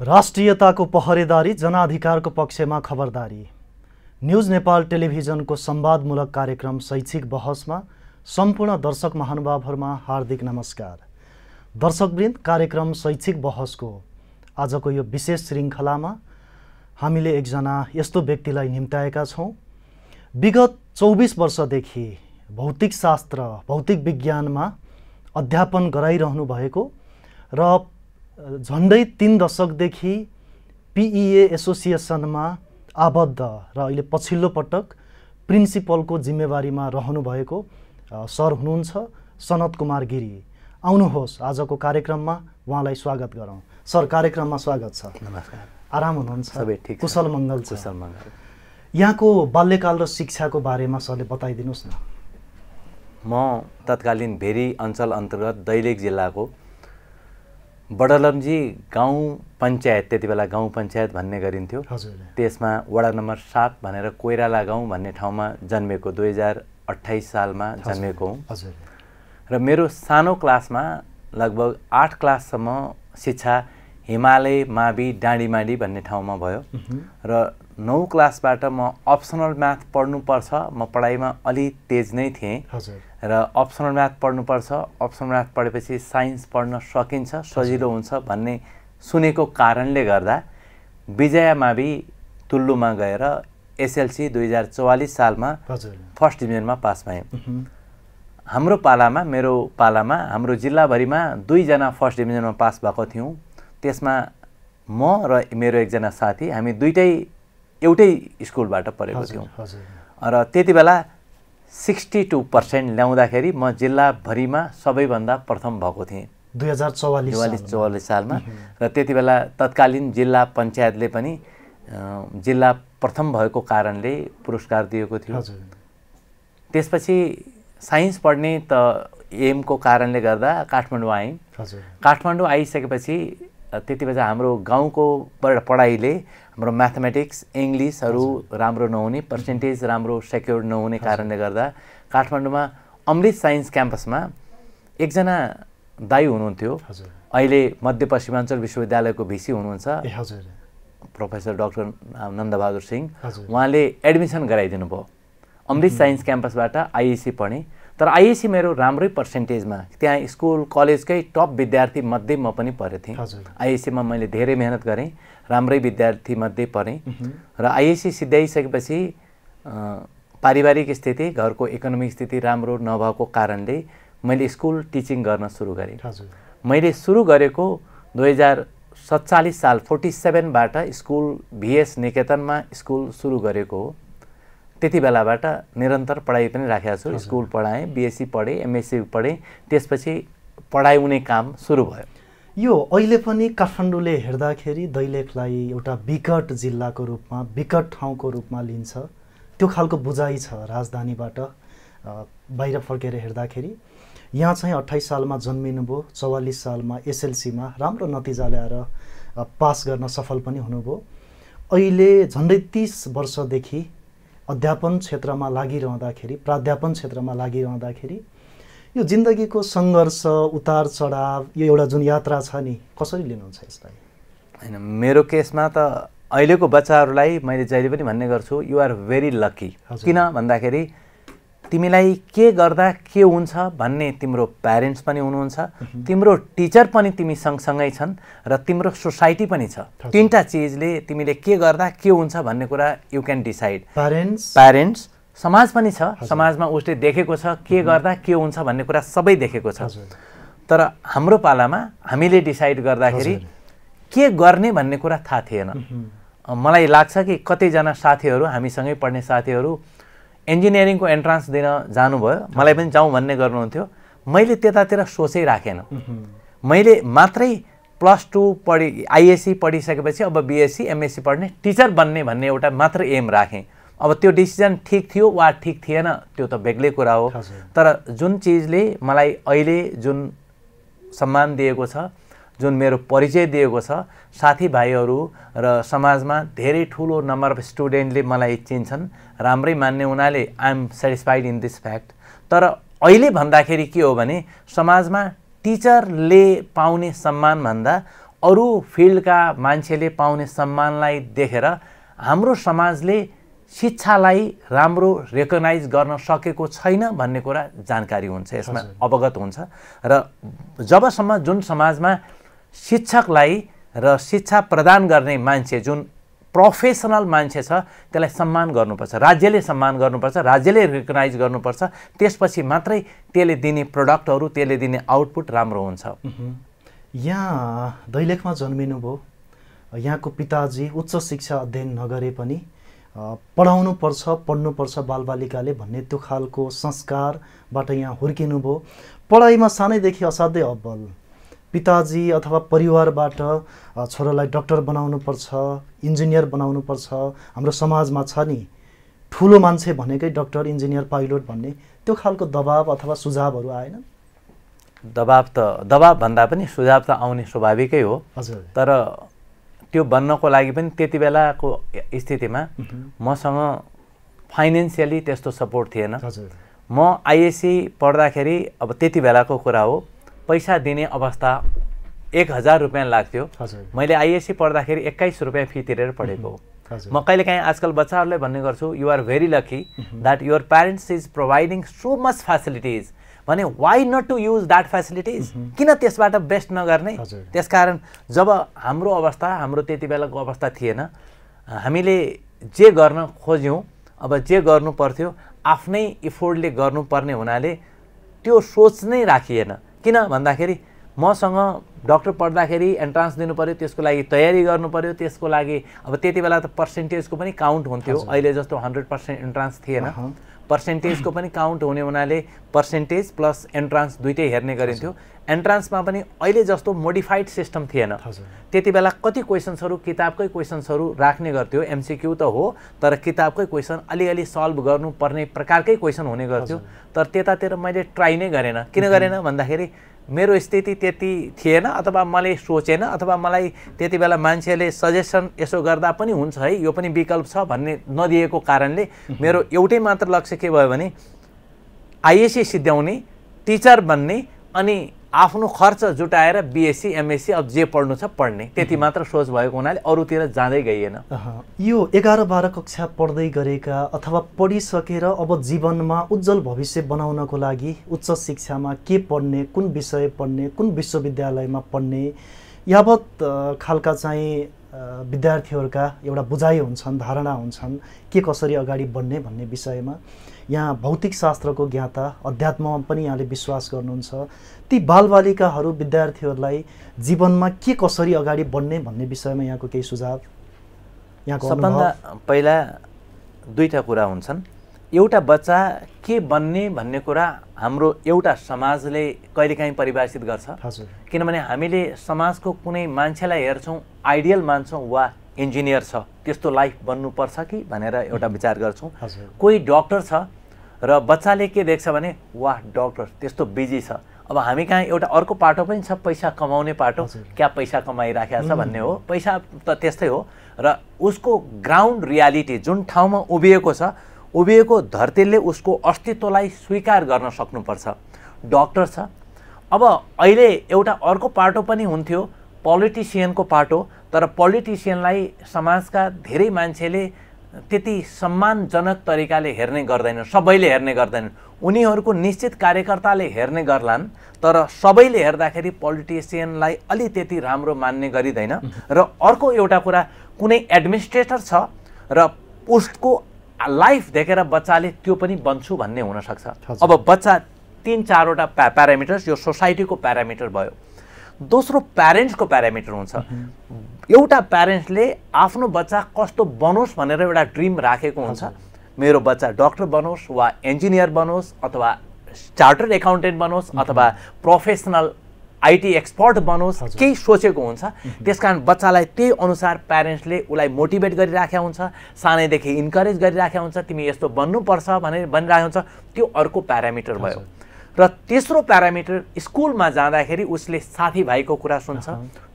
राष्ट्रियताको पहरेदारी, जनाधिकारको पक्षमा खबरदारी। न्युज नेपाल टेलिभिजनको संवादमूलक कार्यक्रम शैक्षिक बहसमा सम्पूर्ण दर्शक महानुभावहरुमा हार्दिक नमस्कार। दर्शकवृन्द, कार्यक्रम शैक्षिक बहसको आजको यो विशेष श्रृङ्खलामा हामीले एकजना यस्तो व्यक्तिलाई निम्ताएका छौं। विगत 24 वर्षदेखि भौतिक शास्त्र, भौतिक विज्ञानमा अध्यापन गराइरहनु भएको र झन्डै 3 दशकदेखि पीईए एसोसिएसनमा आबद्ध र अहिले पछिल्लो पटक प्रिन्सिपलको जिम्मेवारीमा रहनु भएको सर हुनुहुन्छ सनत कुमार गिरी। आउनुहोस्, आजको कार्यक्रममा उहाँलाई स्वागत गरौँ। सर, कार्यक्रममा स्वागत छ। नमस्कार। आराम हुनुहुन्छ? सबै ठिक छ। कुशल मङ्गल छ? कुशल मङ्गल। यहाँको बाल्यकाल र शिक्षाको बारेमा सरले बताइदिनुहोस् न। म तत्कालीन भेरी अञ्चल अन्तर्गत दैलेख जिल्लाको बडलम्जी गाउँ पञ्चायत, त्यति बेला गाउँ पञ्चायत भन्ने गरिन्थ्यो, त्यसमा वडा नम्बर 7 भनेर कोइराला गाउँ भन्ने ठाउँमा जन्मेको, 2028 सालमा जन्मेको हुँ। र मेरो सानो क्लासमा लगभग 8 क्लाससम्म शिक्षा हिमालय मावि डाँडीमाडी भन्ने ठाउँमा भयो र 9 क्लासबाट म अप्सनल म्याथ पढ्नुपर्छ, म पढाइमा अलि तेज नै थिएँ र अप्सनल म्याथ पढ्नुपर्छ, अप्सनल म्याथ पढेपछि साइन्स पढ्न सकिन्छ, सजिलो हुन्छ भन्ने सुनेको कारणले गर्दा विजया मावि तुल्लुमा गएर एसएलसी 2044 सालमा फर्स्ट डिभिजनमा पास भएँ। हाम्रो पालामा, मेरो पालामा, हाम्रो जिल्लाभरिमा 2 जना फर्स्ट डिभिजनमा पास भएको थियौँ। त्यसमा म र मेरो एकजना साथी, हामी दुईटै एउटै स्कुलबाट पढेको थियौँ र त्यति बेला 62% ल्याउँदाखेरि म जिल्लाभरिमा सबैभन्दा प्रथम भएको थिएँ 2044 सालमा। र त्यति बेला तत्कालीन जिल्ला पञ्चायतले पनि जिल्ला प्रथम भएको कारणले पुरस्कार दिएको थियो। त्यसपछि साइन्स पढ्ने त एमको कारणले गर्दा काठमाडौँ आएँ। काठमाडौँ आइसकेपछि त्यति बेला हाम्रो गाउँको पढाइले हाम्रो म्याथमेटिक्स, इङ्ग्लिसहरू राम्रो नहुने, पर्सेन्टेज राम्रो सेक्योर नहुने कारणले गर्दा काठमाडौँमा अमृत साइन्स क्याम्पसमा एकजना दाई हुनुहुन्थ्यो, अहिले मध्यपश्चिमाञ्चल विश्वविद्यालयको भिसी हुनुहुन्छ, प्रोफेसर डाक्टर नन्दबहादुर सिंह। उहाँले एडमिसन गराइदिनु भयो। अमृत साइन्स क्याम्पसबाट आइएससी पढेँ। तर आइएससी मेरो राम्रै पर्सेन्टेजमा, त्यहाँ स्कुल कलेजकै टप विद्यार्थी मध्ये म पनि पढेको थिएँ। आइएससीमा मैले धेरै मेहनत गरेँ, राम्रै विद्यार्थी मध्ये पढेँ र आइएससी सिद्ध्याइसकेपछि पारिवारिक स्थिति, घरको इकोनोमिक स्थिति राम्रो नभएको कारणले मैले स्कुल टिचिङ गर्न सुरु गरेँ। मैले सुरु गरेको 2047 साल 47बाट स्कुल भिएस निकेतनमा स्कुल सुरु गरेको हो। त्यति बेलाबाट निरन्तर पढाइ पनि राखेको छु। स्कुल पढाएँ, बिएससी पढेँ, एमएससी पढेँ, त्यसपछि पढाउने काम सुरु भयो। यो अहिले पनि काठमाडौँले हेर्दाखेरि दैलेखलाई एउटा विकट जिल्लाको रूपमा, विकट ठाउँको रूपमा लिन्छ। त्यो खालको बुझाइ छ राजधानीबाट बाहिर फर्केर हेर्दाखेरि। यहाँ चाहिँ 28 सालमा जन्मिनुभयो, 44 सालमा एसएलसीमा राम्रो नतिजा ल्याएर पास गर्न सफल पनि हुनुभयो। अहिले झन्डै 30 वर्षदेखि अध्यापन क्षेत्रमा लागिरहँदाखेरि, प्राध्यापन क्षेत्रमा लागिरहँदाखेरि यो जिन्दगीको सङ्घर्ष, उतार चढाव, यो एउटा जुन यात्रा छ नि, कसरी लिनुहुन्छ यसलाई? हैन, मेरो केसमा त अहिलेको बच्चाहरूलाई मैले जहिले पनि भन्ने गर्छु, यु आर भेरी लकी। किन भन्दाखेरि तिमीलाई के गर्दा के हुन्छ भन्ने तिम्रो प्यारेन्ट्स पनि हुनुहुन्छ, तिम्रो टिचर पनि तिमी सँगसँगै छन् र तिम्रो सोसाइटी पनि छ। 3टा चिजले तिमीले के गर्दा के हुन्छ भन्ने कुरा यु क्यान डिसाइड। प्यारेन्ट्स, समाज पनि छ, समाजमा उसले देखेको छ के गर्दा के हुन्छ भन्ने कुरा सबै देखेको छ। तर हाम्रो पालामा हामीले डिसाइड गर्दाखेरि के गर्ने भन्ने कुरा थाहा थिएन। मलाई लाग्छ कि कतिजना साथीहरू, हामीसँगै पढ्ने साथीहरू इन्जिनियरिङको एन्ट्रान्स दिन जानुभयो, मलाई पनि जाउँ भन्ने गर्नुहुन्थ्यो। मैले त्यतातिर सोचै राखेन। मैले मात्रै +2 पढी, आइएससी पढिसकेपछि अब बिएससी एमएससी पढ्ने, टिचर बन्ने भन्ने एउटा मात्र एम राखेँ। अब त्यो डिसिजन ठिक थियो वा ठिक थिएन त्यो त बेग्लै कुरा हो। तर जुन चिजले मलाई अहिले जुन सम्मान दिएको छ, जुन मेरो परिचय दिएको छ, साथीभाइहरू र समाजमा धेरै ठुलो नम्बर अफ स्टुडेन्टले मलाई चिन्छन्, राम्रै मान्ने हुनाले I am satisfied in this fact. तर अहिले भन्दाखेरि के हो भने समाजमा टिचरले पाउने सम्मानभन्दा अरू फिल्डका मान्छेले पाउने सम्मानलाई देखेर हाम्रो समाजले शिक्षालाई राम्रो रेकग्नाइज गर्न सकेको छैन भन्ने कुरा जानकारी हुन्छ, यसमा अवगत हुन्छ। र जबसम्म जुन समाजमा शिक्षकलाई र शिक्षा प्रदान गर्ने मान्छे जुन प्रोफेसनल मान्छे छ त्यसलाई सम्मान गर्नुपर्छ, राज्यले सम्मान गर्नुपर्छ, राज्यले रेकग्नाइज गर्नुपर्छ, त्यसपछि मात्रै त्यसले दिने प्रडक्टहरू, त्यसले दिने आउटपुट राम्रो हुन्छ। यहाँ दैलेखमा जन्मिनुभयो, यहाँको पिताजी उच्च शिक्षा अध्ययन नगरे पनि पढाउनुपर्छ, पढ्नुपर्छ बालबालिकाले भन्ने त्यो खालको संस्कारबाट यहाँ हुर्किनुभयो। पढाइमा सानैदेखि असाध्यै अब्बल, पिताजी अथवा परिवारबाट छोरालाई डक्टर बनाउनुपर्छ, इन्जिनियर बनाउनुपर्छ, हाम्रो समाजमा छ नि ठुलो मान्छे भनेकै डक्टर, इन्जिनियर, पाइलट भन्ने, त्यो खालको दबाब अथवा सुझावहरू आएन? दबाब भन्दा पनि सुझाव त आउने स्वाभाविकै हो। हजुर। तर त्यो बन्नको लागि पनि त्यति बेलाको स्थितिमा मसँग फाइनेन्सियली त्यस्तो सपोर्ट थिएन। म आइएससी पढ्दाखेरि अब त्यति बेलाको कुरा हो, पैसा दिने अवस्था 1000 रुपियाँ लाग्थ्यो। मैले आइएससी पढ्दाखेरि 21 रुपियाँ फी तिरेर पढेको हो। म कहिलेकाहीँ आजकल बच्चाहरूलाई भन्ने गर्छु, you are very lucky that your parents is providing so much facilities, भने why not to use that facilities, किन त्यसबाट बेस्ट नगर्ने? त्यसकारण जब हाम्रो अवस्था, हाम्रो त्यति बेलाको अवस्था थिएन, हामीले जे गर्न खोज्यौँ, अब जे गर्नु पर्थ्यो आफ्नै इफोर्टले गर्नुपर्ने हुनाले त्यो सोच नै राखिएन। किन भन्दाखेरि मसँग डक्टर पढ्दाखेरि एन्ट्रान्स दिनु पर्यो, त्यसको लागि तयारी गर्नु पर्यो, त्यसको लागि अब त्यति बेला त पर्सेन्टेजको पनि काउन्ट हुन्थ्यो, अहिले जस्तो 100% एन्ट्रान्स थिएन, पर्सेन्टेजको पनि काउन्ट हुने हुनाले पर्सेन्टेज प्लस एन्ट्रान्स दुइटै हेर्ने गरिन्थ्यो। एन्ट्रान्समा पनि अहिले जस्तो मोडिफाइड सिस्टम थिएन, त्यति बेला कति क्वेसन्सहरू किताबकै क्वेसन्सहरू राख्ने गर्थ्यो, एमसिक्यू त हो तर किताबकै क्वेसन अलिअलि सल्भ गर्नुपर्ने प्रकारकै क्वेसन हुने गर्थ्यो। तर त्यतातिर मैले ट्राई नै गरेन। किन गरेन भन्दाखेरि मेरो स्थिति त्यति थिएन, अथवा मैले सोचेन, अथवा मलाई त्यति बेला मान्छेले सजेसन यसो गर्दा पनि हुन्छ है, यो पनि विकल्प छ भन्ने नदिएको कारणले मेरो एउटै मात्र लक्ष्य के भयो भने आइएससी सिद्ध्याउने, टिचर बन्ने, अनि आफ्नो खर्च जुटाएर बिएससी एमएससी अब जे पढ्नु छ पढ्ने, त्यति मात्र सोच भएको हुनाले अरूतिर जाँदै गइएन। यो 11-12 कक्षा पढ्दै गरेका अथवा पढिसकेर अब जीवनमा उज्जवल भविष्य बनाउनको लागि उच्च शिक्षामा के पढ्ने, कुन विषय पढ्ने, कुन विश्वविद्यालयमा पढ्ने, यावत खालका चाहिँ विद्यार्थीहरूका एउटा बुझाइ हुन्छन्, धारणा हुन्छन् के कसरी अगाडि बढ्ने भन्ने विषयमा। यहाँ भौतिक शास्त्रको ज्ञाता, अध्यात्ममा पनि यहाँले विश्वास गर्नुहुन्छ। ती बालबालिकाहरू, विद्यार्थीहरूलाई जीवनमा के कसरी अगाडि बढ्ने भन्ने विषयमा यहाँको केही सुझाव? यहाँको सबभन्दा पहिला दुईटा कुरा हुन्छन्। एउटा बच्चा के बन्ने भन्ने कुरा हाम्रो एउटा समाजले कहिलेकाहीँ परिभाषित गर्छ। किनभने हामीले समाजको कुनै मान्छेलाई हेर्छौँ, आइडियल मान्छौँ, वा इन्जिनियर छ त्यस्तो लाइफ बन्नुपर्छ कि भनेर एउटा विचार गर्छौँ। कोही डक्टर छ र बच्चाले के देख्छ भने वाह डक्टर त्यस्तो बिजी छ। अब हामी कहाँ एउटा अर्को पाटो पनि छ, पैसा कमाउने पाटो, क्या पैसा कमाइराखेको छ भन्ने हो। पैसा त त्यस्तै हो, र उसको ग्राउन्ड रियालिटी जुन ठाउँमा उभिएको छ, उभिएको धरतीले उसको अस्तित्वलाई स्वीकार गर्न सक्नुपर्छ। डक्टर छ। अब अहिले एउटा अर्को पाटो पनि हुन्थ्यो, पोलिटिसियनको पाटो, तर पोलिटिसियनलाई समाजका धेरै मान्छेले त्यति सम्मानजनक तरिकाले हेर्ने गर्दैनन्, सबैले हेर्ने गर्दैनन्। उनीहरूको निश्चित कार्यकर्ताले हेर्ने गर्लान्, तर सबैले हेर्दाखेरि पोलिटिसियनलाई अलि त्यति राम्रो मान्ने गरिँदैन। र अर्को एउटा कुरा, कुनै एडमिनिस्ट्रेटर छ र उसको लाइफ देखेर बच्चाले त्यो पनि बन्छु भन्ने हुनसक्छ। अब बच्चा 3-4वटा प्यारामिटर्स, यो सोसाइटीको प्यारामिटर भयो। दोस्रो प्यारेन्ट्सको प्यारामिटर हुन्छ। एउटा प्यारेन्ट्सले आफ्नो बच्चा कस्तो बनोस् भनेर एउटा ड्रिम राखेको हुन्छ। मेरो बच्चा डक्टर बनोस्, वा इन्जिनियर बनोस्, अथवा चार्टर्ड एकाउन्टेन्ट बनोस्, अथवा प्रोफेसनल आइटी एक्सपर्ट बनोस्, केही सोचेको हुन्छ। त्यसकारण बच्चालाई त्यही अनुसार प्यारेन्ट्सले उसलाई मोटिभेट गरिराखेको हुन्छ, सानैदेखि इन्करेज गरिराखेको हुन्छ, तिमी यस्तो बन्नुपर्छ भनेर भनिरहेको हुन्छ। त्यो अर्को प्यारामिटर भयो। र तेस्रो प्यारामिटर, स्कुलमा जाँदाखेरि उसले साथीभाइको कुरा सुन्छ,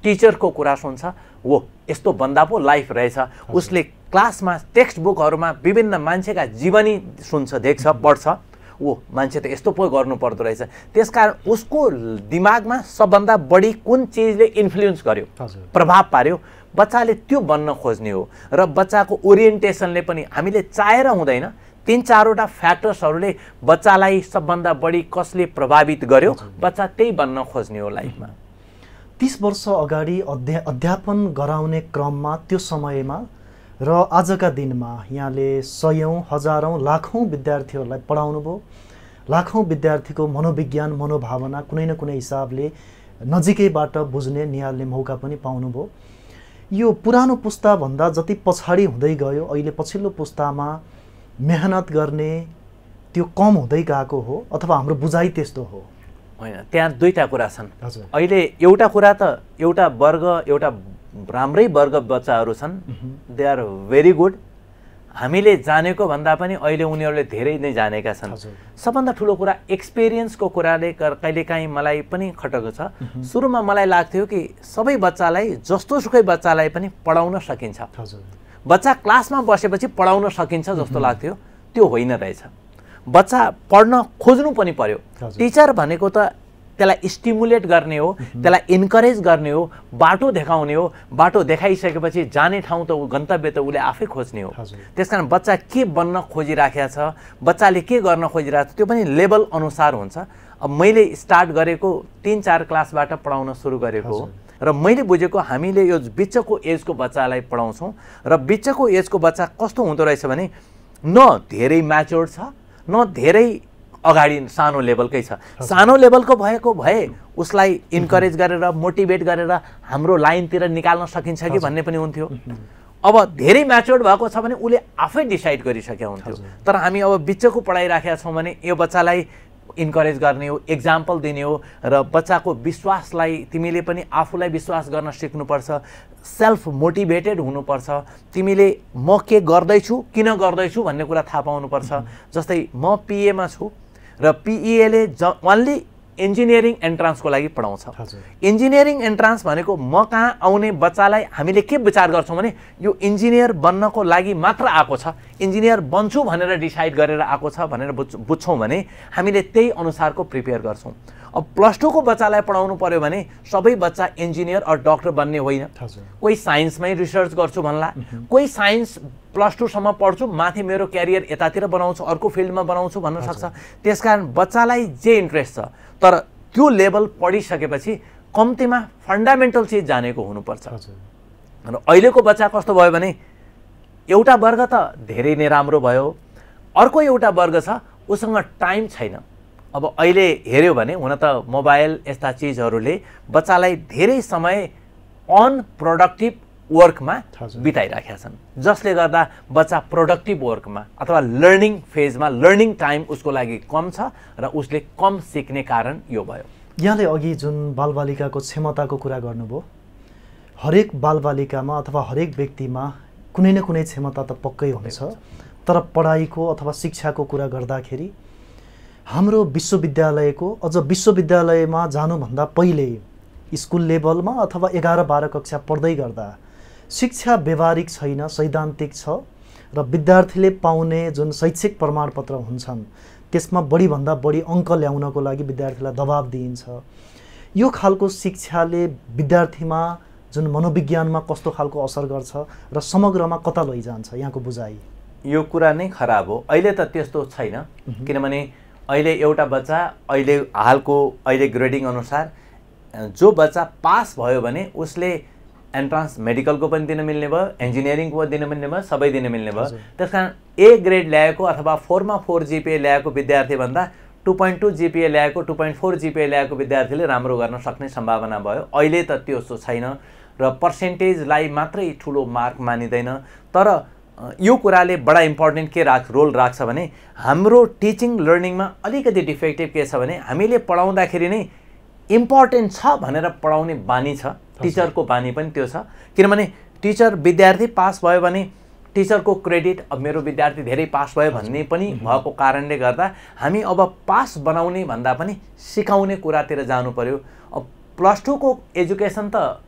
टिचरको कुरा सुन्छ, हो यस्तो बन्दा पो लाइफ रहेछ। उसले क्लासमा टेक्स्ट बुकहरूमा विभिन्न मान्छेका जीवनी सुन्छ, देख्छ, पढ्छ। ओ मान्छे त यस्तो पो गर्नुपर्दो रहेछ। त्यसकारण उसको दिमागमा सबभन्दा बढी कुन चिजले इन्फ्लुएन्स गर्यो, प्रभाव पार्यो, बच्चाले त्यो बन्न खोज्ने हो। र बच्चाको ओरिएन्टेसनले पनि हामीले चाहेर हुँदैन, 3-4वटा फ्याक्टर्सहरूले बच्चालाई सबभन्दा बढी कसले प्रभावित गर्यो, बच्चा त्यही बन्न खोज्ने हो लाइफमा। 30 वर्ष अगाडि अध्यापन गराउने क्रममा त्यो समयमा र आजका दिनमा यहाँले सयौं, हजारौं, लाखौं विद्यार्थीहरूलाई पढाउनु भयो। लाखौं विद्यार्थीको मनोविज्ञान, मनोभावना कुनै न कुनै हिसाबले नजिकैबाट बुझ्ने, निहाल्ने मौका पनि पाउनुभयो। यो पुरानो पुस्ताभन्दा जति पछाडि हुँदै गयो, अहिले पछिल्लो पुस्तामा मेहनत गर्ने त्यो कम हुँदै गएको हो अथवा हाम्रो बुझाइ त्यस्तो हो? होइन, त्यहाँ दुईटा कुरा छन्। अहिले एउटा कुरा त एउटा वर्ग, एउटा राम्रै वर्ग बच्चाहरू छन्, दे आर भेरी गुड। हामीले जानेको भन्दा पनि अहिले उनीहरूले धेरै नै जानेका छन्। सबभन्दा ठुलो कुरा एक्सपिरियन्सको कुराले कहिलेकाहीँ मलाई पनि खटेको छ। सुरुमा मलाई लाग्थ्यो कि सबै बच्चालाई, जस्तोसुकै बच्चालाई पनि पढाउन सकिन्छ, बच्चा क्लासमा बसेपछि पढाउन सकिन्छ जस्तो लाग्थ्यो। त्यो होइन रहेछ। बच्चा पढ्न खोज्नु पनि पर्यो। टिचर भनेको त त्यसलाई स्टिमुलेट गर्ने हो, त्यसलाई इन्करेज गर्ने हो, बाटो देखाउने हो। बाटो देखाइसकेपछि जाने ठाउँ त गन्तव्य त उसले आफै खोज्ने हो। त्यसकारण बच्चा के बन्न खोजिराखेको छ, बच्चाले के गर्न खोजिरहेको छ, त्यो पनि लेभल अनुसार हुन्छ। अब मैले स्टार्ट गरेको 3-4 क्लासबाट पढाउन सुरु गरेको हो र मैले बुझेको हामीले यो बिचको एजको बच्चालाई पढाउँछौँ र बिचको एजको बच्चा कस्तो हुँदो रहेछ भने न धेरै म्याच्योर्ड छ, न धेरै अगाडि सानो लेभलकै छ। सानो लेभलको भएको भए उसलाई इन्करेज गरेर, मोटिभेट गरेर हाम्रो लाइनतिर निकाल्न सकिन्छ कि भन्ने पनि हुन्थ्यो। अब धेरै म्याच्योर्ड भएको छ भने उसले आफै डिसाइड गरिसकेको हुन्थ्यो। तर हामी अब बिचको पढाइराखेका छौँ भने यो बच्चालाई इन्करेज गर्ने हो, एक्जाम्पल दिने हो र बच्चाको विश्वासलाई तिमीले पनि आफूलाई विश्वास गर्न सिक्नुपर्छ, सेल्फ मोटिभेटेड हुनुपर्छ। तिमीले म के गर्दैछु, किन गर्दैछु भन्ने कुरा थाहा पाउनुपर्छ। जस्तै म पिएमा छु र पिइएले ओन्ली इन्जिनियरिङ एन्ट्रान्सको लागि पढाउँछ। इन्जिनियरिङ एन्ट्रान्स भनेको म कहाँ आउने बच्चालाई हामीले के विचार गर्छौँ भने यो इन्जिनियर बन्नको लागि मात्र आएको छ, इन्जिनियर बन्छु भनेर डिसाइड गरेर आएको छ भनेर बुझ्छौँ भने हामीले त्यही अनुसारको प्रिपेयर गर्छौँ। अब +2 को बच्चालाई पढाउनु पर्यो भने सबै बच्चा इन्जिनियर अर डक्टर बन्ने होइन। कोही साइन्समै रिसर्च गर्छु भन्ला, कोही साइन्स +2 सम्म पढ्छु, माथि मेरो क्यारियर यतातिर बनाउँछु, अर्को फिल्डमा बनाउँछु भन्न सक्छ। त्यसकारण बच्चालाई जे इन्ट्रेस्ट छ, तर त्यो लेभल पढिसकेपछि कम्तीमा फन्डामेन्टल चिज जानेको हुनुपर्छ। र अहिलेको बच्चा कस्तो भयो भने एउटा वर्ग त धेरै नै राम्रो भयो, अर्को एउटा वर्ग छ उसँग टाइम छैन। अब अहिले हेऱ्यो भने हुन त मोबाइल यस्ता चिजहरूले बच्चालाई धेरै समय अनप्रोडक्टिभ वर्कमा बिताइराखेका छन्, जसले गर्दा बच्चा प्रोडक्टिभ वर्कमा अथवा लर्निङ फेजमा लर्निङ टाइम उसको लागि कम छ र उसले कम सिक्ने कारण यो भयो। यहाँले अघि जुन बालबालिकाको क्षमताको कुरा गर्नुभयो, हरेक बालबालिकामा अथवा हरेक व्यक्तिमा कुनै न कुनै क्षमता त पक्कै हुन्छ। तर पढाइको अथवा शिक्षाको कुरा गर्दाखेरि हाम्रो विश्वविद्यालयको, अझ विश्वविद्यालयमा जानुभन्दा पहिले स्कुल लेभलमा अथवा 11-12 कक्षा पढ्दै गर्दा शिक्षा व्यवहारिक छैन, सैद्धान्तिक छ र विद्यार्थीले पाउने जुन शैक्षिक प्रमाणपत्र हुन्छन् त्यसमा बढीभन्दा बढी अङ्क ल्याउनको लागि विद्यार्थीलाई दबाब दिइन्छ। यो खालको शिक्षाले विद्यार्थीमा जुन मनोविज्ञानमा कस्तो खालको असर गर्छ र समग्रमा कता लैजान्छ, यहाँको बुझाइ? यो कुरा नै खराब हो। अहिले त त्यस्तो छैन, किनभने अहिले एउटा बच्चा अहिले ग्रेडिङ अनुसार जो बच्चा पास भयो भने उसले एन्ट्रान्स मेडिकलको पनि दिन मिल्ने भयो, इन्जिनियरिङको दिन मिल्ने भयो, सबै दिन मिल्ने भयो। त्यसकारण ए ग्रेड ल्याएको अथवा 4 मा 4 जिपिए ल्याएको विद्यार्थी भन्दा 2.2 जिपिए ल्याएको, 2.4 जिपिए ल्याएको विद्यार्थीले राम्रो गर्न सक्ने सम्भावना भयो। अहिले त त्यो छैन र पर्सेन्टेजलाई मात्रै ठुलो मार्क मानिँदैन। तर यो कुराले बडा इम्पोर्टेन्ट के रोल राख्छ भने हाम्रो टिचिङ लर्निङमा अलिकति डिफेक्टिभ के छ भने हामीले पढाउँदाखेरि नै इम्पोर्टेन्ट छ भनेर पढाउने बानी छ। टिचरको बानी पनि त्यो छ, किनभने टिचर विद्यार्थी पास भयो भने टिचरको क्रेडिट अब मेरो विद्यार्थी धेरै पास भयो भन्ने पनि भएको कारणले गर्दा हामी अब पास बनाउने भन्दा पनि सिकाउने कुरातिर जानु पर्यो। अब +2 को एजुकेसन त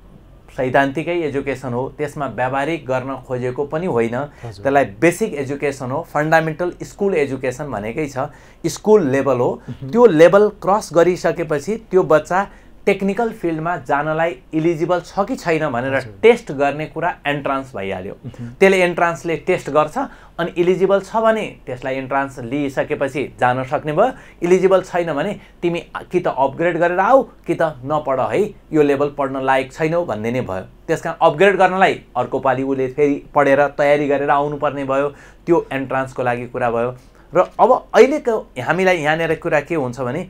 सैद्धान्तिकै एजुकेसन हो, त्यसमा व्यावहारिक गर्न खोजेको पनि होइन, त्यसलाई बेसिक एजुकेसन हो, फन्डामेन्टल स्कुल एजुकेसन भनेकै छ, स्कुल लेभल हो। त्यो लेभल क्रस गरिसकेपछि त्यो बच्चा टेक्निकल फिल्डमा जानलाई इलिजिबल छ कि छैन भनेर टेस्ट गर्ने कुरा एन्ट्रान्स भइहाल्यो। त्यसले एन्ट्रान्सले टेस्ट गर्छ अनि इलिजिबल छ भने त्यसलाई एन्ट्रान्स लिइसकेपछि जान सक्ने भयो, इलिजिबल छैन भने तिमी कि त अपग्रेड गरेर आऊ कि त नपढ है, यो लेभल पढ्न लायक छैनौ भन्ने नै भयो। त्यसकारण अपग्रेड गर्नलाई अर्को पालि उसले फेरि पढेर तयारी गरेर आउनुपर्ने भयो, त्यो एन्ट्रान्सको लागि कुरा भयो। र अब अहिलेको हामीलाई यहाँनिर कुरा के हुन्छ भने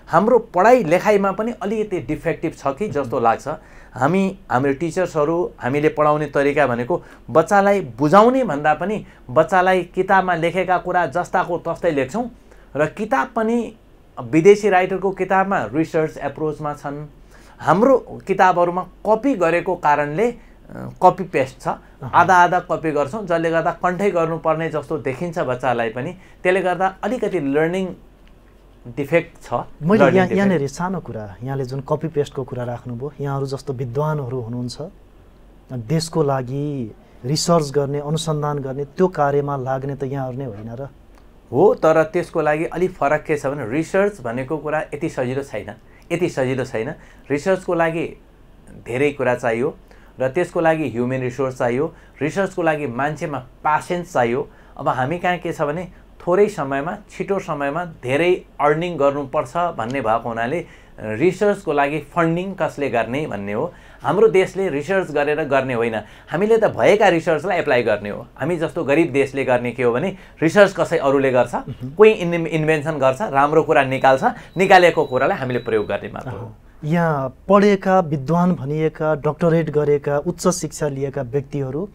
हाम्रो पढाइ लेखाइमा पनि अलिकति डिफेक्टिभ छ कि जस्तो लाग्छ। हाम्रो टिचर्सहरू हामीले पढाउने तरिका भनेको बच्चालाई बुझाउने भन्दा पनि बच्चालाई किताबमा लेखेका कुरा जस्ताको तस्तै लेख्छौँ र किताब पनि विदेशी राइटरको किताबमा रिसर्च एप्रोचमा छन्, हाम्रो किताबहरूमा कपी गरेको कारणले कपी पेस्ट छ, आधा आधा कपी गर्छौँ जसले गर्दा कन्ठै गर्नुपर्ने जस्तो देखिन्छ बच्चालाई पनि, त्यसले गर्दा अलिकति लर्निङ डिफेक्ट छ। मैले यहाँनिर सानो कुरा, यहाँले जुन कपी पेस्टको कुरा राख्नुभयो, यहाँहरू जस्तो विद्वानहरू हुनुहुन्छ, देशको लागि रिसर्च गर्ने अनुसन्धान गर्ने त्यो कार्यमा लाग्ने त यहाँहरू नै होइन र हो। तर त्यसको लागि अलिक फरक के छ भने रिसर्च भनेको कुरा यति सजिलो छैन। रिसर्चको लागि धेरै कुरा चाहियो र त्यसको लागि ह्युमन रिसोर्स चाहियो, रिसर्चको लागि मान्छेमा पेसेन्स चाहियो। अब हामी कहाँ के छ भने थोरै समयमा छिटो समयमा धेरै अर्निङ गर्नुपर्छ भन्ने भएको हुनाले रिसर्चको लागि फन्डिङ कसले गर्ने भन्ने हो। हाम्रो देशले रिसर्च गरेर गर्ने होइन, हामीले त भएका रिसर्चलाई एप्लाई गर्ने हो। हामी जस्तो गरिब देशले गर्ने के हो भने रिसर्च कसै अरूले गर्छ, कोही इन्भेन्सन गर्छ, राम्रो कुरा निकाल्छ, निकालेको कुरालाई हामीले प्रयोग गर्ने मात्र हो। यहाँ पढेका विद्वान भनिएका डक्टरेट गरेका उच्च शिक्षा लिएका व्यक्तिहरू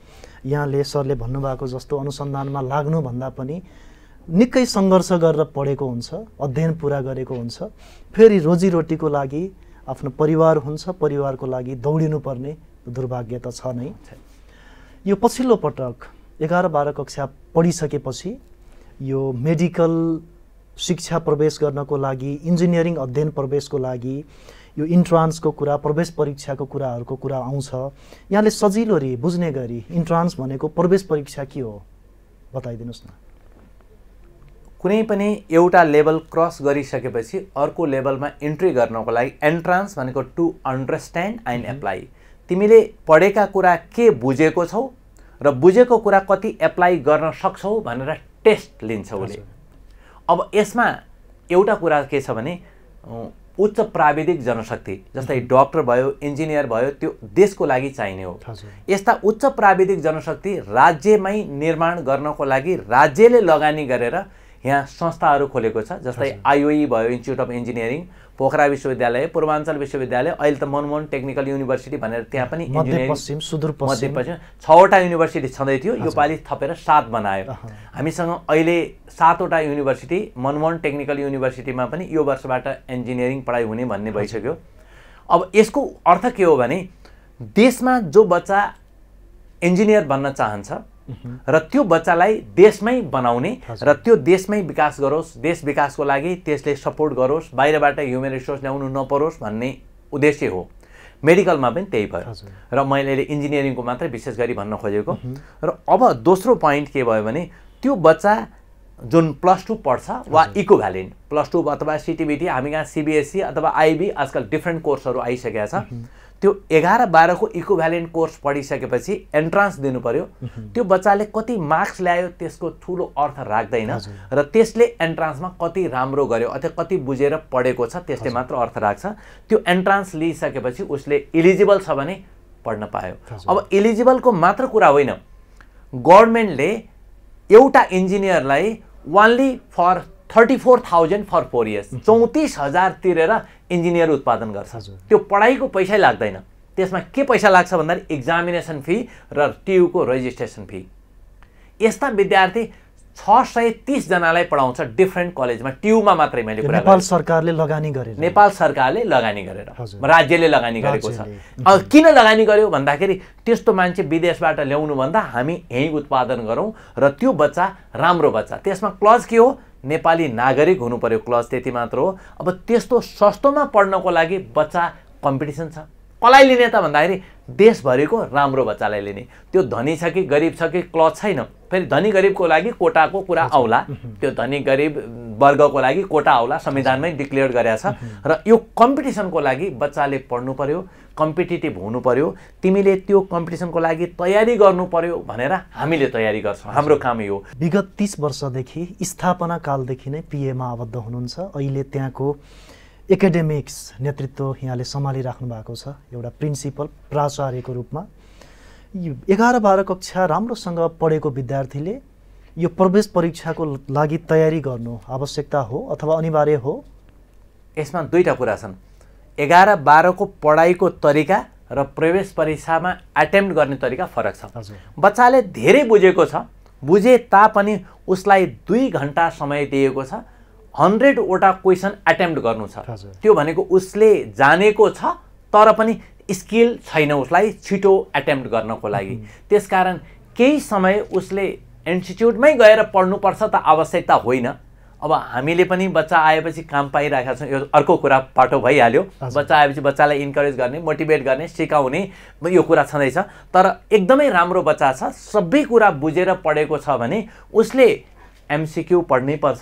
यहाँले सरले भन्नुभएको जस्तो अनुसन्धानमा लाग्नुभन्दा पनि निकै सङ्घर्ष गरेर पढेको हुन्छ, अध्ययन पुरा गरेको हुन्छ, फेरि रोजीरोटीको लागि आफ्नो परिवार हुन्छ, परिवारको लागि दौडिनुपर्ने दुर्भाग्य त छ नै। यो पछिल्लो पटक 11-12 कक्षा पढिसकेपछि यो मेडिकल शिक्षा प्रवेश गर्नको लागि, इन्जिनियरिङ अध्ययन प्रवेशको लागि यो इन्ट्रान्सको कुरा, प्रवेश परीक्षाको कुराहरूको कुरा आउँछ। यहाँले सजिलोरी बुझ्ने गरी इन्ट्रान्स भनेको प्रवेश परीक्षा के हो बताइदिनुहोस् न। कुनै पनि एउटा लेभल क्रस गरिसकेपछि अर्को लेभलमा इन्ट्री गर्नको लागि एन्ट्रान्स भनेको टु अन्डरस्ट्यान्ड एन्ड एप्लाई। तिमीले पढेका कुरा के बुझेको छौ र बुझेको कुरा कति एप्लाई गर्न सक्छौ भनेर टेस्ट लिन्छ उसले। अब यसमा एउटा कुरा के छ भने उच्च प्राविधिक जनशक्ति जस्तै डक्टर भयो, इन्जिनियर भयो, त्यो देशको लागि चाहिने हो। यस्ता उच्च प्राविधिक जनशक्ति राज्यमै निर्माण गर्नको लागि राज्यले लगानी गरेर यहाँ संस्थाहरू खोलेको छ। जस्तै आइओई भयो, इन्स्टिट्युट अफ इन्जिनियरिङ, पोखरा विश्वविद्यालय, पूर्वाञ्चल विश्वविद्यालय, अहिले त मनमोहन टेक्निकल युनिभर्सिटी भनेर त्यहाँ पनि मध्यपश्चिम सुदूरपश्चिम 6वटा युनिभर्सिटी छँदै थियो, यो पालि थपेर 7 बनायो। हामीसँग अहिले 7वटा युनिभर्सिटी, मनमोहन टेक्निकल युनिभर्सिटीमा पनि यो वर्षबाट इन्जिनियरिङ पढाइ हुने भन्ने भइसक्यो। अब यसको अर्थ के हो भने देशमा जो बच्चा इन्जिनियर बन्न चाहन्छ र त्यो बच्चालाई देशमै बनाउने र त्यो देशमै विकास गरोस्, देश विकासको लागि त्यसले सपोर्ट गरोस्, बाहिरबाट ह्युमन रिसोर्स ल्याउनु नपरोस् भन्ने उद्देश्य हो। मेडिकलमा पनि त्यही भयो र मैले इन्जिनियरिङको मात्रै विशेष गरी भन्न खोजेको। र अब दोस्रो पोइन्ट के भयो भने त्यो बच्चा जुन +2 पढ्छ वा इक्विभ्यालेन्ट +2 अथवा सिटिबिटी, हामी कहाँ सिबिएसई अथवा आइबी आजकल डिफ्रेन्ट कोर्सहरू आइसकेका छ। त्यो 11-12 को इक्विभ्यालेन्ट कोर्स पढिसकेपछि एन्ट्रान्स दिनु पर्यो। त्यो बच्चाले कति मार्क्स ल्यायो त्यसको ठुलो अर्थ राख्दैन र त्यसले एन्ट्रान्समा कति राम्रो गर्यो अथवा कति बुझेर पढेको छ त्यसले मात्र अर्थ राख्छ। त्यो एन्ट्रान्स लिइसकेपछि उसले इलिजिबल छ भने पढ्न पायो। अब इलिजिबलको मात्र कुरा होइन, गभर्नमेन्टले एउटा इन्जिनियरलाई ओन्ली फर 34,000 फर 4 इयर्स 34,000 तिरेर इन्जिनियर उत्पादन गर्छ। त्यो पढाइको पैसै लाग्दैन, त्यसमा के पैसा लाग्छ भन्दाखेरि एक्जामिनेसन फी र टियुको रेजिस्ट्रेसन फी। यस्ता विद्यार्थी 630 जनालाई पढाउँछ डिफ्रेन्ट कलेजमा, टियुमा मात्रै मैले कुरा नेपाल सरकारले लगानी गरेर, नेपाल सरकारले लगानी गरेर, राज्यले लगानी गरेको छ। किन लगानी गर्यो भन्दाखेरि त्यस्तो मान्छे विदेशबाट ल्याउनु भन्दा हामी यहीँ उत्पादन गरौँ र त्यो बच्चा राम्रो बच्चा। त्यसमा क्लज के हो, नेपाली नागरिक हुनु पर्यो, क्लज त्यति मात्र हो। अब त्यस्तो सस्तोमा पढ्नको लागि बच्चा कम्पिटिसन छ, कसलाई लिने त भन्दाखेरि देशभरिको राम्रो बच्चालाई लिने। त्यो धनी छ कि गरिब छ कि क्लज छैन, फेरि धनी गरिबको लागि कोटाको कुरा आउला, त्यो धनी गरिब वर्गको लागि कोटा आउला, संविधानमै डिक्लेयर गरेको छ। र यो कम्पिटिसनको लागि बच्चाले पढ्नु पर्यो, कम्पिटिटिभ हुनु पर्यो, तिमीले त्यो कम्पिटिसनको लागि तयारी गर्नु पर्यो भनेर हामीले तयारी गर्छौँ। हाम्रो काम यो। विगत 30 वर्षदेखि स्थापना कालदेखि नै पिएमा आबद्ध हुनुहुन्छ। अहिले त्यहाँको एकाडेमिक्स नेतृत्व यहाँले सम्हालिराख्नु भएको छ एउटा प्रिन्सिपल प्राचार्यको रूपमा। यो 11-12 कक्षा राम्रोसँग पढेको विद्यार्थीले यो प्रवेश परीक्षाको लागि तयारी गर्नु आवश्यकता हो अथवा अनिवार्य हो? यसमा दुईटा कुरा छन्। 11-12 को पढाइको तरिका र प्रवेश परीक्षामा एटेम्प्ट गर्ने तरिका फरक छ। बच्चाले धेरै बुझेको छ, बुझे तापनि उसलाई 2 घण्टा समय दिएको छ, 100 वटा क्वेसन एटेम्प्ट गर्नु छ। त्यो भनेको उसले जानेको छ तर पनि स्किल छैन उसलाई छिटो एटेम्प्ट गर्नको लागि। त्यसकारण केही समय उसले इन्स्टिट्युटमै गएर पढ्नुपर्छ त आवश्यकता होइन। अब हामीले पनि बच्चा आएपछि काम पाइरहेका छौँ, यो अर्को कुरा पाटो भइहाल्यो। बच्चा आएपछि बच्चालाई इन्करेज गर्ने, मोटिभेट गर्ने, सिकाउने यो कुरा छँदैछ। तर एकदमै राम्रो बच्चा छ, सबै कुरा बुझेर पढेको छ भने उसले एमसिक्यू पढ्नै पर्छ,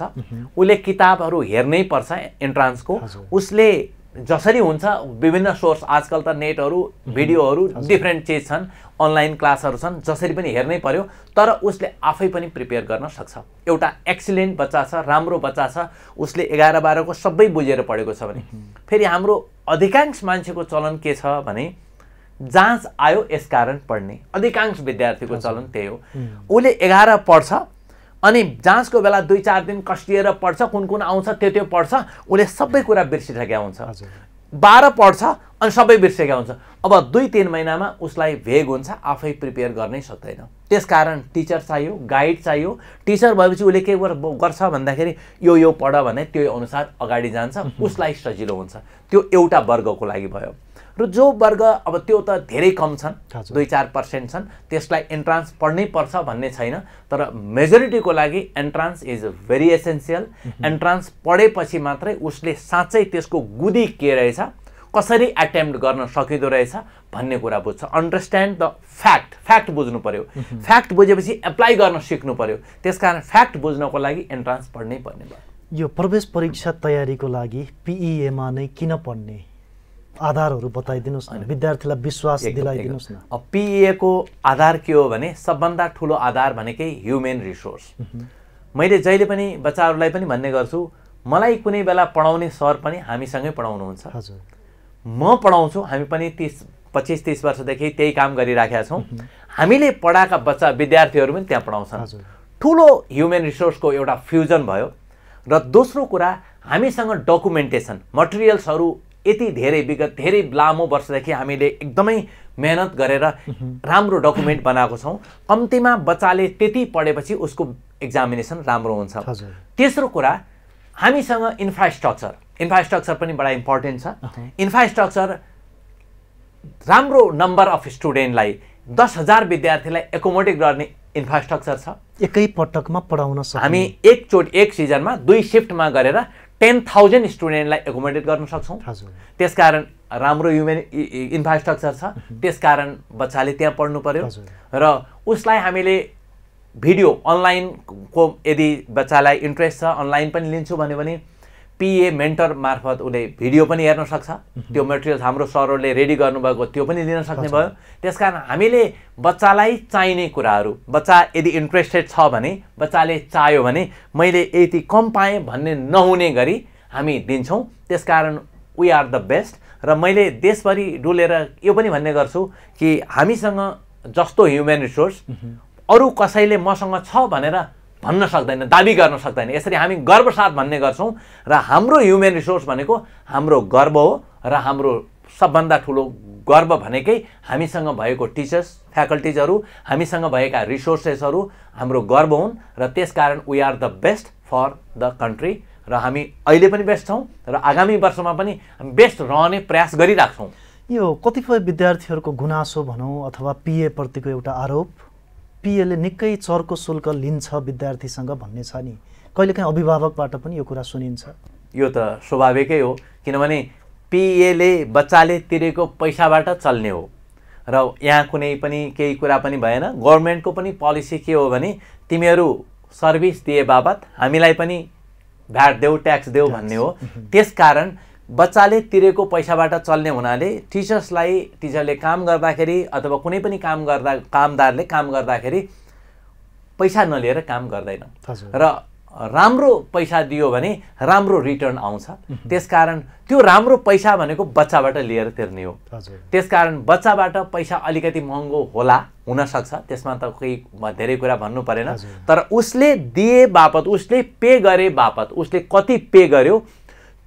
उसले किताबहरू हेर्नै पर्छ इन्ट्रान्सको। उसले जसरी हुन्छ विभिन्न सोर्स, आजकल त नेटहरू भिडियोहरू डिफ्रेन्ट चिज छन्, अनलाइन क्लासहरू छन्, जसरी पनि हेर्नै पर्यो। तर उसले आफै पनि प्रिपेयर गर्न सक्छ। एउटा एक्सिलेन्ट बच्चा छ, राम्रो बच्चा छ, उसले 11-12 को सबै बुझेर पढेको छ भने। फेरि हाम्रो अधिकांश मान्छेको चलन के छ भने जाँच आयो यसकारण पढ्ने। अधिकांश विद्यार्थीको चलन त्यही हो। उसले 11 पढ्छ अनि जाँचको बेला 2-4 दिन कस्टिएर पढ्छ, कुन कुन आउँछ त्यो पढ्छ, उसले सबै कुरा बिर्सिसकेको हुन्छ। 12 पढ्छ अनि सबै बिर्सेका हुन्छ। अब 2-3 महिनामा उसलाई भेग हुन्छ, आफै प्रिपेयर गर्नै सक्दैन। त्यसकारण टिचर चाहियो, गाइड चाहियो। टिचर भएपछि उसले के गर्छ भन्दाखेरि यो पढ भने त्यो अनुसार अगाडि जान्छ, उसलाई सजिलो हुन्छ। त्यो एउटा वर्गको लागि भयो। र जो वर्ग अब त्यो त धेरै कम छन्, 2-4% छन्, त्यसलाई एन्ट्रान्स पढ्नै पर्छ भन्ने छैन। तर मेजोरिटीको लागि entrance is very essential. Entrance पढेपछि मात्रै उसले साँच्चै त्यसको गुदी के रहेछ, कसरी एटेम्प्ट गर्न सकिँदो रहेछ भन्ने कुरा बुझ्छ। अन्डरस्ट्यान्ड द फ्याक्ट बुझ्नु पर्यो। फ्याक्ट बुझेपछि एप्लाई गर्न सिक्नु पर्यो। त्यसकारण फ्याक्ट बुझ्नको लागि एन्ट्रान्स पढ्नै पर्ने भयो। यो प्रवेश परीक्षा तयारीको लागि पिईएमा नै किन पढ्ने आधारहरू बताइदिनुस् न, विद्यार्थीलाई विश्वास दिलाइदिनुस् न। अब पिईए को आधार के हो भने सबभन्दा ठुलो आधार भनेकै ह्युमन रिसोर्स। मैले जहिले पनि बच्चाहरूलाई पनि भन्ने गर्छु, मलाई कुनै बेला पढाउने सर पनि हामीसँगै पढाउनुहुन्छ। म पढाउँछु, हामी पनि 25-30 वर्षदेखि त्यही काम गरिराखेका छौँ। हामीले पढाएका बच्चा विद्यार्थीहरू पनि त्यहाँ पढाउँछन्। ठुलो ह्युमन रिसोर्सको एउटा फ्युजन भयो। र दोस्रो कुरा, हामीसँग डकुमेन्टेसन मटेरियल्सहरू यति धेरै विगत धेरै लामो वर्षदेखि हामीले एकदमै मेहनत गरेर राम्रो डकुमेन्ट बनाएको छौँ। कम्तीमा बच्चाले त्यति पढेपछि उसको एक्जामिनेसन राम्रो हुन्छ। तेस्रो कुरा, हामीसँग इन्फ्रास्ट्रक्चर पनि बडा इम्पोर्टेन्ट छ। इन्फ्रास्ट्रक्चर राम्रो नम्बर अफ स्टुडेन्टलाई 10,000 विद्यार्थीलाई एकोमोडेट गर्ने इन्फ्रास्ट्रक्चर छ। एकै पटकमा पढाउन सक्छौँ हामी एक सिजनमा 2 शिफ्टमा गरेर 10,000 स्टुडेन्टलाई एकोमोडेट गर्न सक्छौँ। त्यसकारण राम्रो ह्युमन इन्फ्रास्ट्रक्चर छ। त्यसकारण बच्चाले त्यहाँ पढ्नु पर्यो। र उसलाई हामीले भिडियो अनलाइनको यदि बच्चालाई इन्ट्रेस्ट छ अनलाइन पनि लिन्छु भन्यो भने पिए मेन्टर मार्फत उसले भिडियो पनि हेर्न सक्छ। त्यो मेटेरियल्स हाम्रो सरहरूले रेडी गर्नुभएको त्यो पनि लिन सक्ने भयो। त्यसकारण हामीले बच्चालाई चाहिने कुराहरू, बच्चा यदि इन्ट्रेस्टेड छ भने, बच्चाले चाह्यो भने मैले यति कम पाएँ भन्ने नहुने गरी हामी दिन्छौँ। त्यसकारण वी आर द बेस्ट। र मैले देशभरि डुलेर यो पनि भन्ने गर्छु कि हामीसँग जस्तो ह्युमन रिसोर्स अरू कसैले मसँग छ भनेर भन्न सक्दैन, दाबी गर्न सक्दैन। यसरी हामी गर्वसाथ भन्ने गर्छौँ। र हाम्रो ह्युमन रिसोर्स भनेको हाम्रो गर्व हो। र हाम्रो सबभन्दा ठुलो गर्व भनेकै हामीसँग भएको टिचर्स, फ्याकल्टिजहरू, हामीसँग भएका रिसोर्सेसहरू हाम्रो गर्व हुन्। र त्यसकारण we are the best for the country. र हामी अहिले पनि बेस्ट छौँ र आगामी वर्षमा पनि बेस्ट रहने प्रयास गरिराख्छौँ। यो कतिपय विद्यार्थीहरूको गुनासो भनौँ अथवा पिए प्रतिको एउटा आरोप, पिएले निकै चर्को शुल्क लिन्छ विद्यार्थीसँग भन्ने छ नि। कहिलेकाहीँ अभिभावकबाट पनि यो कुरा सुनिन्छ। यो त स्वाभाविकै हो, किनभने पिएले बच्चाले तिरेको पैसाबाट चल्ने हो र यहाँ कुनै पनि केही कुरा पनि भएन। गभर्नमेन्टको पनि पोलिसी के हो भने तिमीहरू सर्भिस दिए बापत हामीलाई पनि भ्याट देऊ, ट्याक्स देऊ भन्ने हो। त्यसकारण बच्चाले तिरेको पैसाबाट चल्ने हुनाले टिचरले काम गर्दाखेरि अथवा कुनै पनि कामदारले काम गर्दाखेरि पैसा नलिएर काम गर्दैन र राम्रो पैसा दियो भने राम्रो रिटर्न आउँछ। त्यसकारण त्यो राम्रो पैसा भनेको बच्चाबाट लिएर तिर्ने हो। त्यसकारण बच्चाबाट पैसा अलिकति महँगो होला, हुनसक्छ, त्यसमा त केही धेरै कुरा भन्नु परेन। तर उसले दिए बापत, उसले पे गरे बापत उसले कति पे गर्यो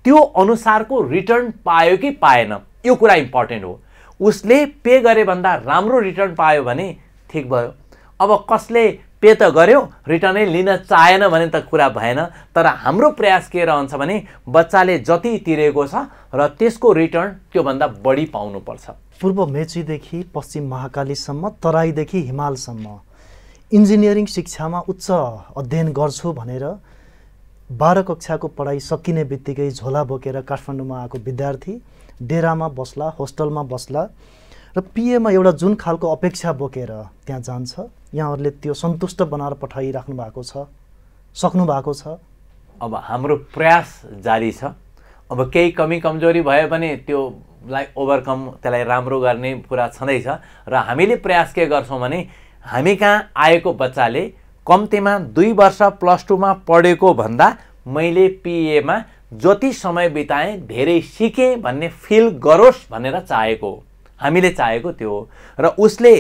त्यो अनुसारको रिटर्न पायो कि पाएन, यो कुरा इम्पोर्टेन्ट हो। उसले पे गरे भन्दा राम्रो रिटर्न पायो भने ठिक भयो। अब कसले पे त गर्यो रिटर्नै लिन चाहेन भने त कुरा भएन। तर हाम्रो प्रयास के रहन्छ भने बच्चाले जति तिरेको छ र त्यसको रिटर्न त्योभन्दा बढी पाउनुपर्छ। पूर्व मेचीदेखि पश्चिम महाकालीसम्म, तराईदेखि हिमालसम्म इन्जिनियरिङ शिक्षामा उच्च अध्ययन गर्छु भनेर 12 कक्षाको पढाइ सकिने बित्तिकै झोला बोकेर काठमाडौँमा आएको विद्यार्थी डेरामा बस्ला, होस्टलमा बस्ला र पिएमा एउटा जुन खालको अपेक्षा बोकेर त्यहाँ जान्छ, यहाँहरूले त्यो सन्तुष्ट बनाएर पठाइराख्नु भएको छ, सक्नु भएको छ। अब हाम्रो प्रयास जारी छ। अब केही कमी कमजोरी भयो भने त्योलाई ओभरकम, त्यसलाई राम्रो गर्ने कुरा छँदैछ र हामीले प्रयास के गर्छौँ भने हामी कहाँ आएको बच्चाले कम्तीमा 2 वर्ष +2 मा पढेको भन्दा मैले पिएमा जति समय बिताएँ धेरै सिकेँ भन्ने फिल गरोस् भनेर चाहेको, हामीले चाहेको त्यो हो। र उसले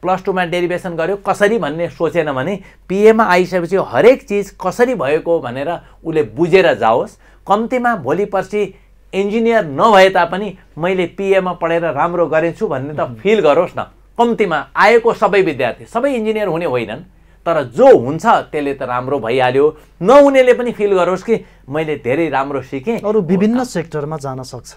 +2 मा डेरिभेसन गर्यो कसरी भन्ने सोचेन भने पिएमा आइसकेपछि हरेक चिज कसरी भएको भनेर उसले बुझेर जाओस्। कम्तीमा भोलि पर्सि इन्जिनियर नभए तापनि मैले पिएमा पढेर राम्रो गरेछु भन्ने त फिल गरोस् न। कम्तीमा आएको सबै विद्यार्थी, सबै इन्जिनियर हुने होइनन्, तर जो हुन्छ त्यसले त राम्रो भइहाल्यो। नहुनेले पनि फिल गरोस् कि मैले धेरै राम्रो सिकेँ। अरू विभिन्न सेक्टरमा जान सक्छ,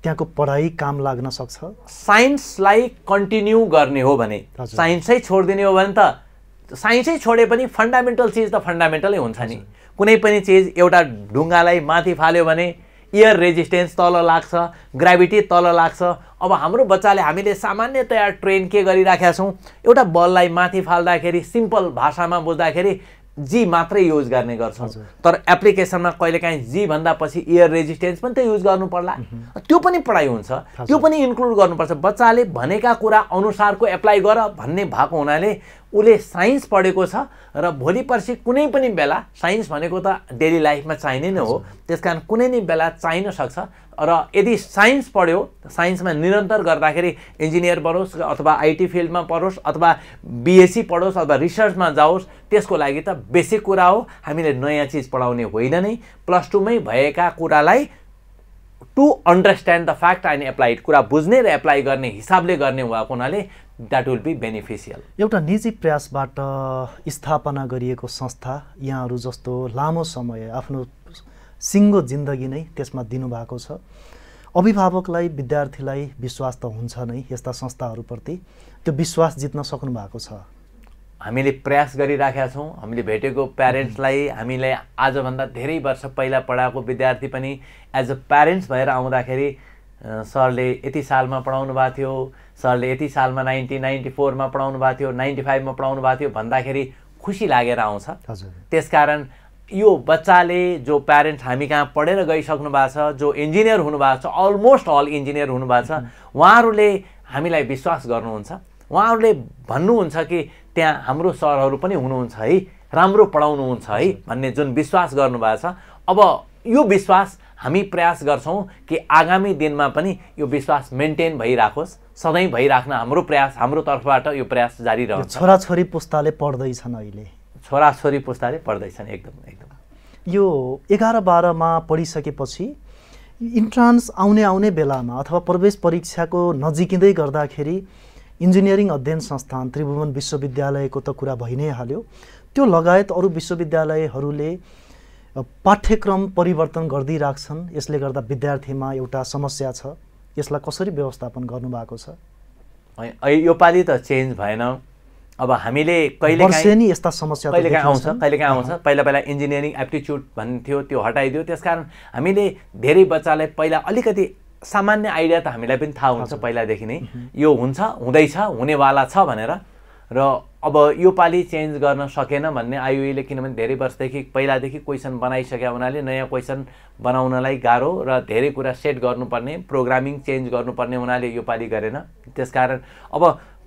त्यहाँको पढाइ काम लाग्न सक्छ। साइन्सलाई कन्टिन्यू गर्ने हो भने, साइन्सै छोडिदिने हो भने त साइन्सै छोडे पनि फन्डामेन्टल चिज त फन्डामेन्टलै हुन्छ नि। कुनै पनि चिज एउटा ढुङ्गालाई माथि फाल्यो भने एयर रेजिस्टेन्स तल लाग्छ, ग्राभिटी तल लाग्छ। अब हाम्रो बच्चाले हामीले सामान्यतया ट्रेन के गरिराखेका छौँ, एउटा बललाई माथि फाल्दाखेरि सिम्पल भाषामा बुझ्दाखेरि जी मात्रै युज गर्ने गर्छौँ। तर एप्लिकेसनमा कहिलेकाहीँ जी भन्दा पछि एयर रेजिस्टेन्स पनि त युज गर्नु पर्ला। त्यो पनि पढाइ हुन्छ, त्यो पनि इन्क्लुड गर्नुपर्छ। बच्चाले भनेका कुरा अनुसारको एप्लाई गर भन्ने भएको हुनाले उसले साइन्स पढेको छ र भोलि पर्सि कुनै पनि बेला, साइन्स भनेको त डेली लाइफमा चाहिने नै हो, त्यसकारण कुनै नै बेला चाहिन सक्छ। र यदि साइन्स पढ्यो, साइन्समा निरन्तर गर्दाखेरि इन्जिनियर बनोस् अथवा आइटी फिल्डमा पढोस् अथवा बिएससी पढोस् अथवा रिसर्चमा जाओस्, त्यसको लागि त बेसिक कुरा हो। हामीले नयाँ चिज पढाउने होइन नै, +2 मै भएका कुरालाई to understand the fact and applied, कुरा बुझ्ने र एप्लाई गर्ने हिसाबले गर्ने भएको हुनाले द्याट विल बी बेनिफिसियल। एउटा निजी प्रयासबाट स्थापना गरिएको संस्था यहाँहरू जस्तो लामो समय आफ्नो सिङ्गो जिन्दगी नै त्यसमा दिनुभएको छ। अभिभावकलाई, विद्यार्थीलाई विश्वास त हुन्छ नै यस्ता संस्थाहरूप्रति, त्यो विश्वास जित्न सक्नु भएको छ। हामीले प्रयास गरिराखेका छौँ। हामीले भेटेको प्यारेन्ट्सलाई, हामीले आजभन्दा धेरै वर्ष पहिला पढाएको विद्यार्थी पनि एज अ प्यारेन्ट्स भएर आउँदाखेरि सरले यति सालमा पढाउनु भएको थियो, सरले यति सालमा 1994 मा पढाउनु भएको थियो, 95 मा पढाउनु भएको थियो भन्दाखेरि खुसी लागेर आउँछ। त्यसकारण यो बच्चाले, जो प्यारेन्ट्स हामी कहाँ पढेर गइसक्नु भएको छ, जो इन्जिनियर हुनुभएको छ, अलमोस्ट अल इन्जिनियर हुनुभएको छ, उहाँहरूले हामीलाई विश्वास गर्नुहुन्छ। उहाँहरूले भन्नुहुन्छ कि त्यहाँ हाम्रो सरहरू पनि हुनुहुन्छ है, राम्रो पढाउनुहुन्छ है भन्ने जुन विश्वास गर्नुभएको छ। अब यो विश्वास हामी प्रयास गर्छौँ कि आगामी दिनमा पनि यो विश्वास मेन्टेन भइराखोस्, सधैँ भइराख्न हाम्रो प्रयास, हाम्रो तर्फबाट यो प्रयास जारी रहन्छ। छोराछोरी पुस्ताले पढ्दैछन्, अहिले छोराछोरी पुस्ताले पढ्दैछन्। एकदम यो 11-12 मा पढिसकेपछि इन्ट्रान्स आउने बेलामा अथवा प्रवेश परीक्षाको नजिकिँदै गर्दाखेरि इन्जिनियरिङ अध्ययन संस्थान त्रिभुवन विश्वविद्यालयको त कुरा भइ नै हाल्यो, त्यो लगायत अरू विश्वविद्यालयहरूले पाठ्यक्रम परिवर्तन गर्दिराख्छन्। यसले गर्दा विद्यार्थीमा एउटा समस्या छ, यसलाई कसरी व्यवस्थापन गर्नुभएको छ? यो पालि त चेन्ज भएन। अब हामीले कहिलेकाहीँ यस्ता समस्या कहिलेकाहीँ आउँछ। पहिला इन्जिनियरिङ एप्टिच्युड भन्ने थियो, त्यो हटाइदियो। त्यसकारण हामीले धेरै बच्चालाई पहिला अलिकति सामान्य आइडिया त हामीलाई पनि थाहा हुन्छ पहिलादेखि नै, यो हुन्छ, हुँदैछ, हुनेवाला छ भनेर। र अब यो पालि चेन्ज गर्न सकेन भन्ने आइओईले, किनभने धेरै वर्षदेखि पहिलादेखि क्वेसन बनाइसके हुनाले नयाँ क्वेसन बनाउनलाई गाह्रो र धेरै कुरा सेट गर्नुपर्ने, प्रोग्रामिङ चेन्ज गर्नुपर्ने हुनाले यो पालि गरेन। त्यसकारण अब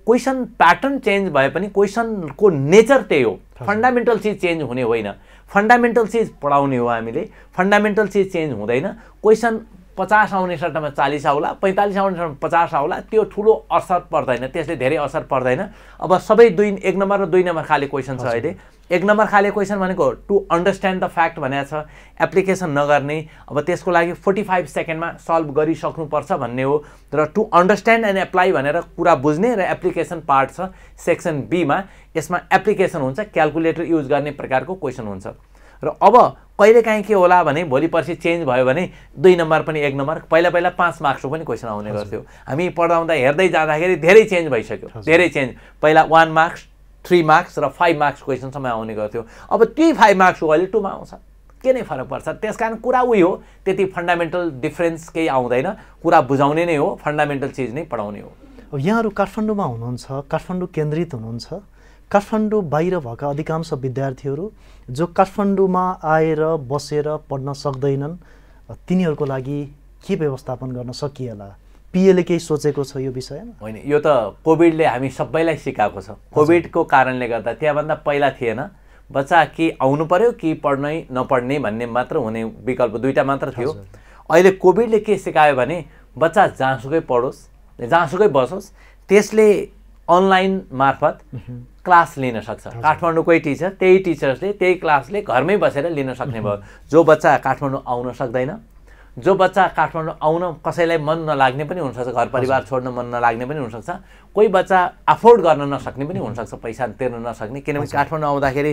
क्वेसन प्याटर्न चेन्ज भए पनि क्वेसनको नेचर त्यही हो, फन्डामेन्टल चिज चेन्ज हुने होइन। फन्डामेन्टल चिज पढाउने हो हामीले, फन्डामेन्टल चिज चेन्ज हुँदैन। क्वेसन 50 आउने सट्टामा 40 आउला, 45 आउने सट्टामा 50 आउला, त्यो ठुलो असर पर्दैन, त्यसले धेरै असर पर्दैन। अब सबै 1 नम्बर र 2 नम्बर खाले क्वेसन छ अहिले। 1 नम्बर खाले क्वेसन भनेको टु अन्डरस्ट्यान्ड द फ्याक्ट भनेको छ, एप्लिकेसन नगर्ने, अब त्यसको लागि 45 सेकेन्डमा सल्भ गरिसक्नुपर्छ भन्ने हो। र टु अन्डरस्ट्यान्ड एन्ड एप्लाई भनेर कुरा बुझ्ने र एप्लिकेसन पार्ट छ सेक्सन बीमा, यसमा एप्लिकेसन हुन्छ, क्यालकुलेटर युज गर्ने प्रकारको क्वेसन हुन्छ। र अब कहिलेकाहीँ के होला भने भोलि पर्सि चेन्ज भयो भने 2 नम्बर पनि 1 नम्बर, पहिला 5 मार्क्सको पनि क्वेसन आउने गर्थ्यो। हामी पढाउँदा हेर्दै जाँदाखेरि धेरै चेन्ज भइसक्यो, धेरै चेन्ज। पहिला 1 मार्क्स, 3 मार्क्स र 5 मार्क्स क्वेसनसम्म आउने गर्थ्यो। अब त्यही 5 मार्क्सको अहिले 2 मा आउँछ, के नै फरक पर्छ? त्यसकारण कुरा उही हो, त्यति फन्डामेन्टल डिफ्रेन्स केही आउँदैन, कुरा बुझाउने नै हो, फन्डामेन्टल चिज नै पढाउने हो। अब यहाँहरू काठमाडौँमा हुनुहुन्छ, काठमाडौँ केन्द्रित हुनुहुन्छ, काठमाडौँ बाहिर भएका अधिकांश विद्यार्थीहरू जो काठमाडौँमा आएर बसेर पढ्न सक्दैनन्, तिनीहरूको लागि के व्यवस्थापन गर्न सकिएला? पिएले केही सोचेको छ यो विषयमा? होइन, यो त कोभिडले हामी सबैलाई सिकाएको छ। कोभिडको कारणले गर्दा त्यहाँभन्दा पहिला थिएन, बच्चा कि आउनु पर्यो कि पढ्नै नपढ्ने भन्ने मात्र हुने विकल्प, दुईटा मात्र थियो। अहिले कोभिडले के सिकायो भने बच्चा जहाँसुकै पढोस्, जहाँसुकै बसोस्, त्यसले अनलाइन मार्फत क्लास लिन सक्छ। काठमाडौँकै टिचर, त्यही टिचर्सले त्यही क्लासले घरमै बसेर लिन सक्ने भयो। जो बच्चा काठमाडौँ आउन सक्दैन, जो बच्चा काठमाडौँ आउन कसैलाई मन नलाग्ने पनि हुनसक्छ, घर परिवार छोड्न मन नलाग्ने पनि हुनसक्छ, कोही बच्चा अफोर्ड गर्न नसक्ने पनि हुनसक्छ, पैसा तिर्न नसक्ने, किनभने काठमाडौँ आउँदाखेरि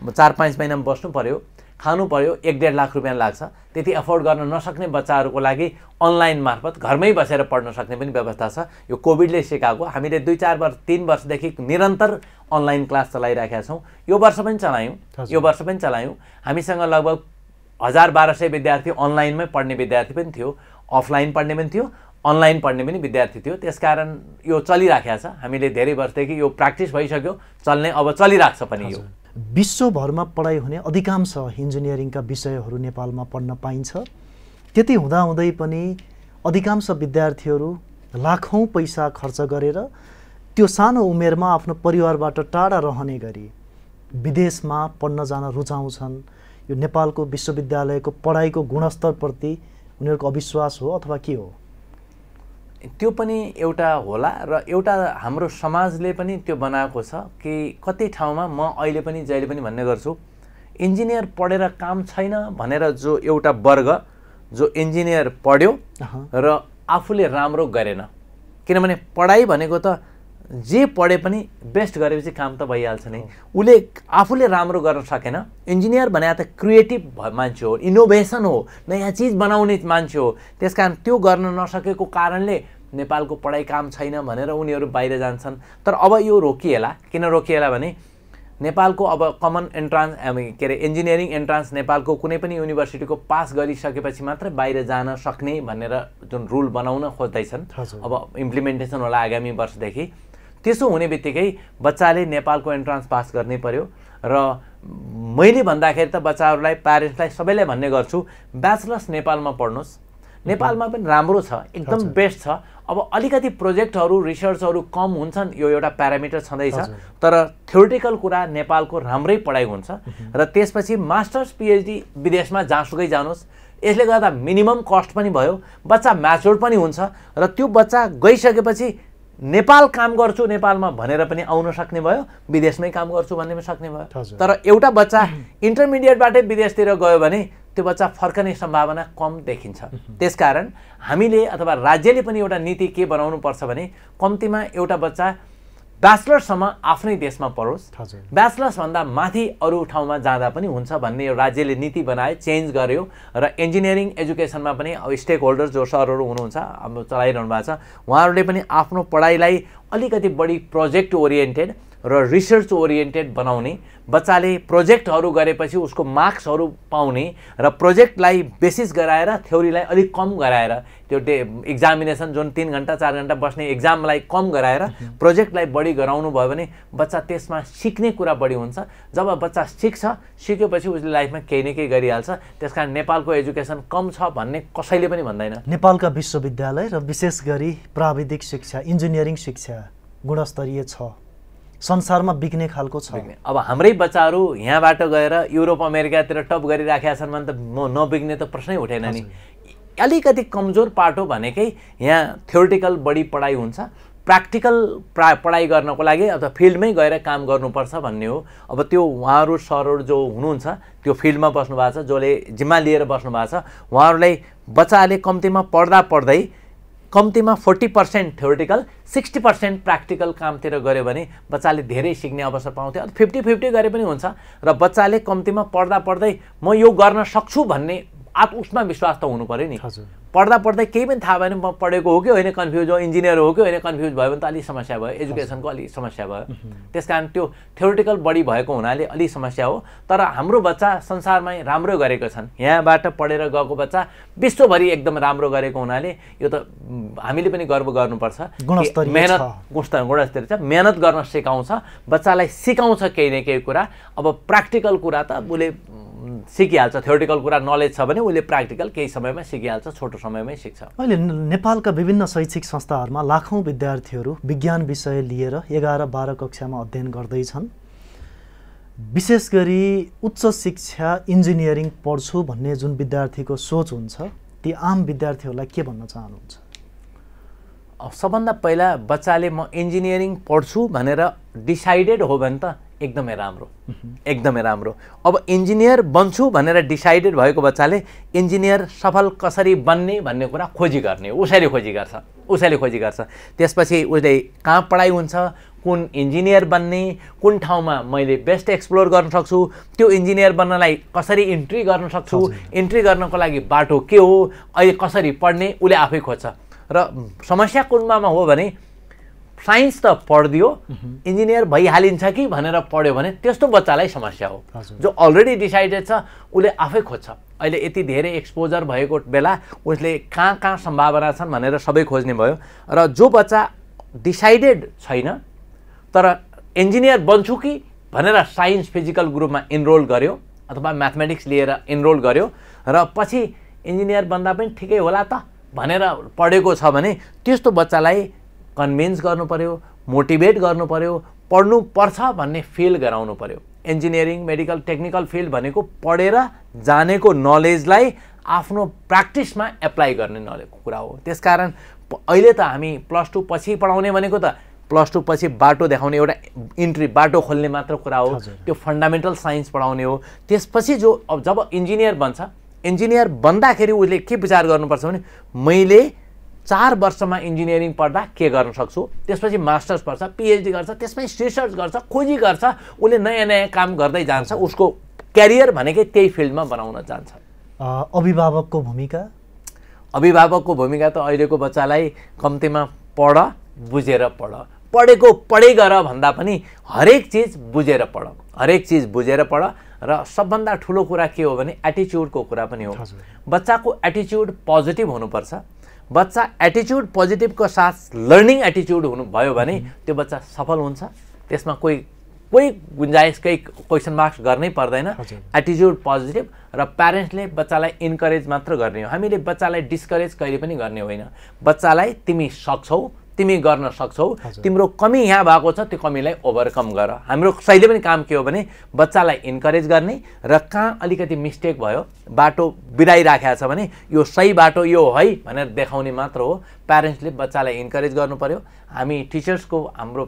4-5 महिना बस्नु पर्यो, खानु पर्यो, 1-1.5 लाख रुपियाँ लाग्छ। त्यति अफोर्ड गर्न नसक्ने बच्चाहरूको लागि अनलाइन मार्फत घरमै बसेर पढ्न सक्ने पनि व्यवस्था छ। यो कोभिडले सिकाएको। हामीले 2-4 वर्ष 3 वर्षदेखि निरन्तर अनलाइन क्लास चलाइराखेका छौँ। यो वर्ष पनि चलायौँ। हामीसँग लगभग 1000-1200 विद्यार्थी अनलाइनमै पढ्ने विद्यार्थी पनि थियो, अफलाइन पढ्ने पनि थियो, अनलाइन पढ्ने पनि विद्यार्थी थियो। त्यसकारण यो चलिराखेको छ। हामीले धेरै वर्षदेखि यो प्र्याक्टिस भइसक्यो, चल्ने, अब चलिरहेको छ पनि यो। विश्वभरमा पढाइ हुने अधिकांश इन्जिनियरिङका विषयहरू नेपालमा पढ्न पाइन्छ। त्यति हुँदाहुँदै पनि अधिकांश विद्यार्थीहरू लाखौँ पैसा खर्च गरेर त्यो सानो उमेरमा आफ्नो परिवारबाट टाढा रहने गरी विदेशमा पढ्न जान रुचाउँछन्। यो नेपालको विश्वविद्यालयको पढाइको गुणस्तरप्रति उनीहरूको अविश्वास हो अथवा के हो? त्यो पनि एउटा होला र एउटा हाम्रो समाजले पनि त्यो बनाएको छ कि कति ठाउँमा म अहिले पनि जहिले पनि भन्ने गर्छु, इन्जिनियर पढेर काम छैन भनेर जो एउटा वर्ग जो इन्जिनियर पढ्यो र आफूले राम्रो गरेन, किनभने पढाइ भनेको त जे पढे पनि बेस्ट गरेपछि काम त भइहाल्छ नै। उसले आफूले राम्रो गर्न सकेन। इन्जिनियर भने त क्रिएटिभ मान्छे हो, इनोभेसन हो, नयाँ चिज बनाउने मान्छे हो। त्यसकारण त्यो गर्न नसकेको कारणले नेपालको पढाइ काम छैन भनेर उनीहरू बाहिर जान्छन्। तर अब यो रोकिएला। किन रोकिएला भने नेपालको अब कमन एन्ट्रान्स के अरे इन्जिनियरिङ एन्ट्रान्स नेपालको कुनै पनि युनिभर्सिटीको पास गरिसकेपछि मात्रै बाहिर जान सक्ने भनेर जुन रुल बनाउन खोज्दैछन्, अब इम्प्लिमेन्टेसन होला आगामी वर्षदेखि। त्यसो हुने बित्तिकै बच्चाले नेपालको एन्ट्रान्स पास गर्नै पर्यो। र मैले भन्दाखेरि त बच्चाहरूलाई, प्यारेन्ट्सलाई सबैलाई भन्ने गर्छु, ब्याचलर्स नेपालमा पढ्नुहोस्। नेपालमा पनि राम्रो छ, एकदम बेस्ट छ। अब अलिकति प्रोजेक्टहरू, रिसर्चहरू कम हुन्छन्, यो एउटा प्यारामिटर छँदैछ। तर थ्योरिटिकल कुरा नेपालको राम्रै पढाइ हुन्छ। र त्यसपछि मास्टर्स पिएचडी विदेशमा जहाँसुकै जानुहोस्। यसले गर्दा मिनिमम कस्ट पनि भयो, बच्चा म्याच्योर्ड पनि हुन्छ। र त्यो बच्चा गइसकेपछि नेपाल काम गर्छु नेपालमा भनेर पनि आउन सक्ने भयो, विदेशमै काम गर्छु भन्ने पनि सक्ने भयो। तर एउटा बच्चा इन्टरमिडिएटबाटै विदेशतिर गयो भने त्यो बच्चा फर्कने सम्भावना कम देखिन्छ। त्यसकारण हामीले अथवा राज्यले पनि एउटा नीति के बनाउनु पर्छ भने कम्तीमा एउटा बच्चा ब्याचलर्ससम्म आफ्नै देशमा पढोस्, ब्याचलर्सभन्दा माथि अरू ठाउँमा जाँदा पनि हुन्छ भन्ने यो राज्यले नीति बनाए, चेन्ज गर्यो। र इन्जिनियरिङ एजुकेसनमा पनि स्टेक होल्डर जो सरहरू हुनुहुन्छ, अब चलाइरहनु भएको छ, उहाँहरूले पनि आफ्नो पढाइलाई अलिकति बढी प्रोजेक्ट ओरिएन्टेड र रिसर्च ओरिएन्टेड बनाउने, बच्चाले प्रोजेक्टहरू गरेपछि उसको मार्क्सहरू पाउने र प्रोजेक्टलाई बेसिस गराएर थ्योरीलाई अलिक कम गराएर त्यो एक्जामिनेसन जुन 3 घण्टा 4 घण्टा बस्ने एक्जामलाई कम गराएर प्रोजेक्टलाई बढी गराउनु भयो भने बच्चा त्यसमा सिक्ने कुरा बढी हुन्छ। जब बच्चा सिकेपछि उसले लाइफमा केही न केही गरिहाल्छ। त्यसकारण नेपालको एजुकेसन कम छ भन्ने कसैले पनि भन्दैन। नेपालका विश्वविद्यालय र विशेष गरी प्राविधिक शिक्षा, इन्जिनियरिङ शिक्षा गुणस्तरीय छ, संसारमा बिग्ने खालको छ। अब हाम्रै बच्चाहरू यहाँबाट गएर युरोप अमेरिकातिर टप गरिराखेका छन् भने त नबिग्ने त प्रश्नै उठेन नि। अलिकति कमजोर पाटो भनेकै यहाँ थ्योरिटिकल बढी पढाइ हुन्छ, प्र्याक्टिकल पढाइ गर्नको लागि अथवा फिल्डमै गएर काम गर्नुपर्छ भन्ने हो। अब त्यो उहाँहरू सरहरू जो हुनुहुन्छ त्यो फिल्डमा बस्नु भएको छ, जसले जिम्मा लिएर बस्नु भएको छ, उहाँहरूलाई बच्चाले कम्तीमा पढ्दै कम्तीमा 40% थ्योरिटिकल 60% प्र्याक्टिकल कामतिर गऱ्यो भने बच्चाले धेरै सिक्ने अवसर पाउँथ्यो। 50-50 गरे पनि हुन्छ र बच्चाले कम्तीमा पढ्दै म यो गर्न सक्छु भन्ने उसमा विश्वास त हुनु पर्यो नि। पढ्दै केही पनि थाहा भएन म पढेको हो कि होइन कन्फ्युज हो, इन्जिनियर हो कि होइन कन्फ्युज भयो भने त अलिक समस्या भयो, एजुकेसनको अलिक समस्या भयो। त्यसकारण त्यो थ्योरिटिकल बढी भएको हुनाले अलिक समस्या हो। तर हाम्रो बच्चा संसारमै राम्रो गरेको छन्, यहाँबाट पढेर गएको बच्चा विश्वभरि एकदम राम्रो गरेको हुनाले यो त हामीले पनि गर्व गर्नुपर्छ। मेहनत गुणस्तरीय छ, मेहनत गर्न सिकाउँछ, बच्चालाई सिकाउँछ केही न केही कुरा। अब प्र्याक्टिकल कुरा त उसले सिकिहाल्छ, थ्योरिटिकल कुरा नलेज छ भने उसले प्र्याक्टिकल केही समयमा सिकिहाल्छ, छोटो समयमै सिक्छ। अहिले नेपालका विभिन्न शैक्षिक संस्थाहरूमा लाखौँ विद्यार्थीहरू विज्ञान विषय लिएर 11-12 कक्षामा अध्ययन गर्दैछन्। विशेष गरी उच्च शिक्षा इन्जिनियरिङ पढ्छु भन्ने जुन विद्यार्थीको सोच हुन्छ, ती आम विद्यार्थीहरूलाई के भन्न चाहनुहुन्छ? सबभन्दा पहिला बच्चाले म इन्जिनियरिङ पढ्छु भनेर डिसाइडेड हो भने त एकदमै राम्रो, एकदमै राम्रो। अब इन्जिनियर बन्छु भनेर डिसाइडेड भएको बच्चाले इन्जिनियर सफल कसरी बन्ने भन्ने कुरा खोजी गर्ने, उसैले खोजी गर्छ। त्यसपछि उसले कहाँ पढाइ हुन्छ, कुन इन्जिनियर बन्ने, कुन ठाउँमा मैले बेस्ट एक्सप्लोर गर्न सक्छु, त्यो इन्जिनियर बन्नलाई कसरी इन्ट्री गर्न सक्छु, इन्ट्री गर्नको लागि बाटो के हो, अहिले कसरी पढ्ने उसले आफै खोज्छ। र समस्या कुनमा हो भने साइन्स त पढिदियो इन्जिनियर भइहालिन्छ कि भनेर पढ्यो भने त्यस्तो बच्चालाई समस्या हो। जो अलरेडी डिसाइडेड छ उसले आफै खोज्छ। अहिले यति धेरै एक्सपोजर भएको बेला उसले कहाँ सम्भावना छन् भनेर सबै खोज्ने भयो। र जो बच्चा डिसाइडेड छैन तर इन्जिनियर बन्छु कि भनेर साइन्स फिजिकल ग्रुपमा इनरोल गर्यो अथवा म्याथमेटिक्स लिएर इनरोल गर्यो र पछि इन्जिनियर बन्दा पनि ठिकै होला त भनेर पढेको छ भने त्यस्तो बच्चालाई कन्भिन्स गर्नु पर्यो, मोटिभेट गर्नु पर्यो, पढ्नु पर्छ भन्ने फिल गराउनु पर्यो। इन्जिनियरिङ मेडिकल टेक्निकल फिल्ड भनेको पढेर जानेको नलेजलाई आफ्नो प्र्याक्टिसमा एप्लाई गर्ने कुरा हो। त्यसकारण अहिले त हामी +2 पछि पढाउने भनेको त +2 पछि बाटो देखाउने एउटा इन्ट्री बाटो खोल्ने मात्र कुरा हो, त्यो फन्डामेन्टल साइन्स पढाउने हो। त्यसपछि जो अब जब इन्जिनियर बन्छ, इन्जिनियर बन्दाखेरि उसले के विचार गर्नुपर्छ भने मैले 4 वर्षमा इन्जिनियरिङ पढ्दा के गर्न सक्छु, त्यसपछि मास्टर्स पढ्छ, पिएचडी गर्छ, त्यसमै रिसर्च गर्छ, खोजी गर्छ, उसले नयाँ काम गर्दै जान्छ। उसको क्यारियर भनेकै त्यही फिल्डमा बनाउन जान्छ। अभिभावकको भूमिका त अहिलेको बच्चालाई कम्तीमा बुझेर पढेको पढै गर भन्दा पनि हरेक चिज बुझेर पढ। र सबभन्दा ठुलो कुरा के हो भने एटिच्युडको कुरा पनि हो। बच्चाको एटिच्युड पोजिटिभ हुनुपर्छ। बच्चा एटिच्युड पोजिटिभको साथ लर्निङ एटिच्युड भयो भने त्यो बच्चा सफल हुन्छ। त्यसमा कोही गुन्जाइस क्वेसन मार्क्स गर्नै पर्दैन। एटिच्युड पोजिटिभ र प्यारेन्ट्सले बच्चालाई इन्करेज मात्र गर्ने हो। हामीले बच्चालाई डिस्करेज कहिले पनि गर्ने होइन। बच्चालाई तिमी सक्छौ, तिमी गर्न सक्छौ, तिम्रो कमी यहाँ भएको छ, त्यो कमीलाई ओभरकम गर। हाम्रो सहिले पनि काम के हो भने बच्चालाई इन्करेज गर्ने र कहाँ अलिकति मिस्टेक भयो, बाटो बिराइराखेको छ भने यो सही बाटो यो है भनेर देखाउने मात्र हो। प्यारेन्ट्सले बच्चालाई इन्करेज गर्नु पर्यो। हामी टिचर्सको हाम्रो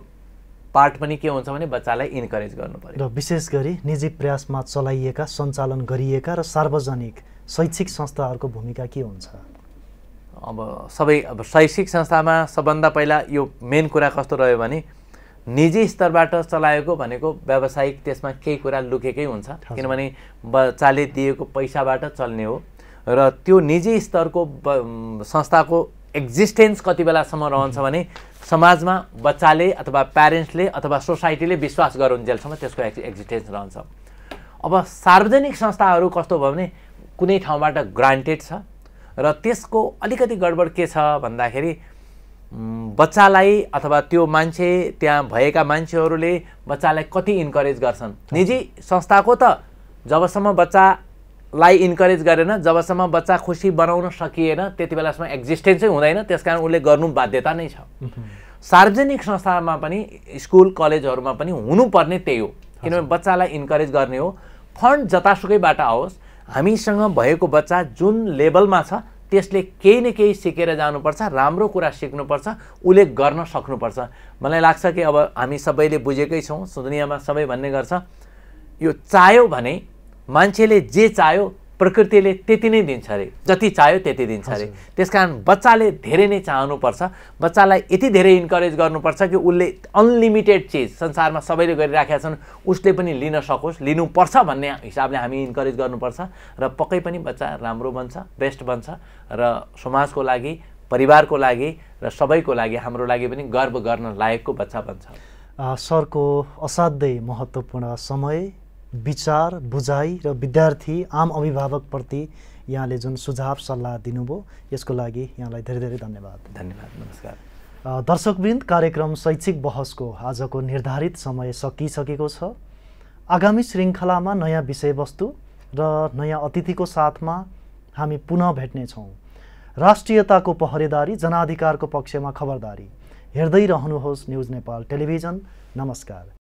पार्ट पनि के हुन्छ भने बच्चालाई इन्करेज गर्नु पर्यो। र विशेष गरी निजी प्रयासमा चलाइएका, सञ्चालन गरिएका र सार्वजनिक शैक्षिक संस्थाहरूको भूमिका के हुन्छ? अब शैक्षिक संस्थामा सबभन्दा पहिला यो मेन कुरा कस्तो रह्यो भने निजी स्तरबाट चलाएको भनेको व्यावसायिक, त्यसमा केही कुरा लुकेकै हुन्छ, किनभने बच्चाले दिएको पैसाबाट चल्ने हो। र त्यो निजी स्तरको संस्थाको एक्जिस्टेन्स कति बेलासम्म रहन्छ भने समाजमा बच्चाले अथवा प्यारेन्ट्सले अथवा सोसाइटीले विश्वास गरुन्जेलसम्म त्यसको एक्जिस्टेन्स रहन्छ। अब सार्वजनिक संस्थाहरू कस्तो भयो भने कुनै ठाउँबाट ग्रान्टेड छ र त्यसको अलिकति गडबड के छ भन्दाखेरि बच्चालाई अथवा त्यो मान्छे त्यहाँ भएका मान्छेहरूले बच्चालाई कति इन्करेज गर्छन्। निजी संस्थाको त जबसम्म बच्चालाई इन्करेज गरेन, जबसम्म बच्चा खुसी बनाउन सकिएन, त्यति बेलासम्म एक्जिस्टेन्सै हुँदैन, त्यसकारण उसले गर्नु बाध्यता नै छ। सार्वजनिक संस्थामा पनि स्कुल कलेजहरूमा पनि हुनुपर्ने त्यही हो, किनभने बच्चालाई इन्करेज गर्ने हो। फन्ड जतासुकैबाट आओस्, हामीसँग भएको बच्चा जुन लेभलमा छ त्यसले केही न केही सिकेर जानुपर्छ, राम्रो कुरा सिक्नुपर्छ, उसले गर्न सक्नुपर्छ। मलाई लाग्छ कि अब हामी सबैले बुझेकै छौँ, दुनियाँमा सबै भन्ने गर्छ यो चाह्यो भने मान्छेले जे चाह्यो प्रकृतिले त्यति नै दिन्छ अरे, जति चाह्यो त्यति दिन्छ अरे। त्यसकारण बच्चाले धेरै नै चाहनुपर्छ, बच्चालाई यति धेरै इन्करेज गर्नुपर्छ कि उसले अनलिमिटेड चिज संसारमा सबैले गरिराखेका छन् उसले पनि लिन सकोस्, लिनुपर्छ भन्ने हिसाबले हामी इन्करेज गर्नुपर्छ र पक्कै पनि बच्चा राम्रो बन्छ, बेस्ट बन्छ र समाजको लागि, परिवारको लागि र सबैको लागि, हाम्रो लागि पनि गर्व गर्न लायकको बच्चा बन्छ। सरको असाध्यै महत्त्वपूर्ण समय, विचार, बुझाइ र विद्यार्थी आम अभिभावकप्रति यहाँले जुन सुझाव सल्लाह दिनुभयो यसको लागि यहाँलाई धेरै धेरै धन्यवाद। धन्यवाद, नमस्कार। दर्शकवृन्द, कार्यक्रम शैक्षिक बहसको आजको निर्धारित समय सकिसकेको छ। आगामी श्रृङ्खलामा नयाँ विषयवस्तु र नयाँ अतिथिको साथमा हामी पुनः भेट्नेछौँ। राष्ट्रियताको पहरेदारी, जनाधिकारको पक्षमा खबरदारी। हेर्दै रहनुहोस् न्युज नेपाल टेलिभिजन। नमस्कार।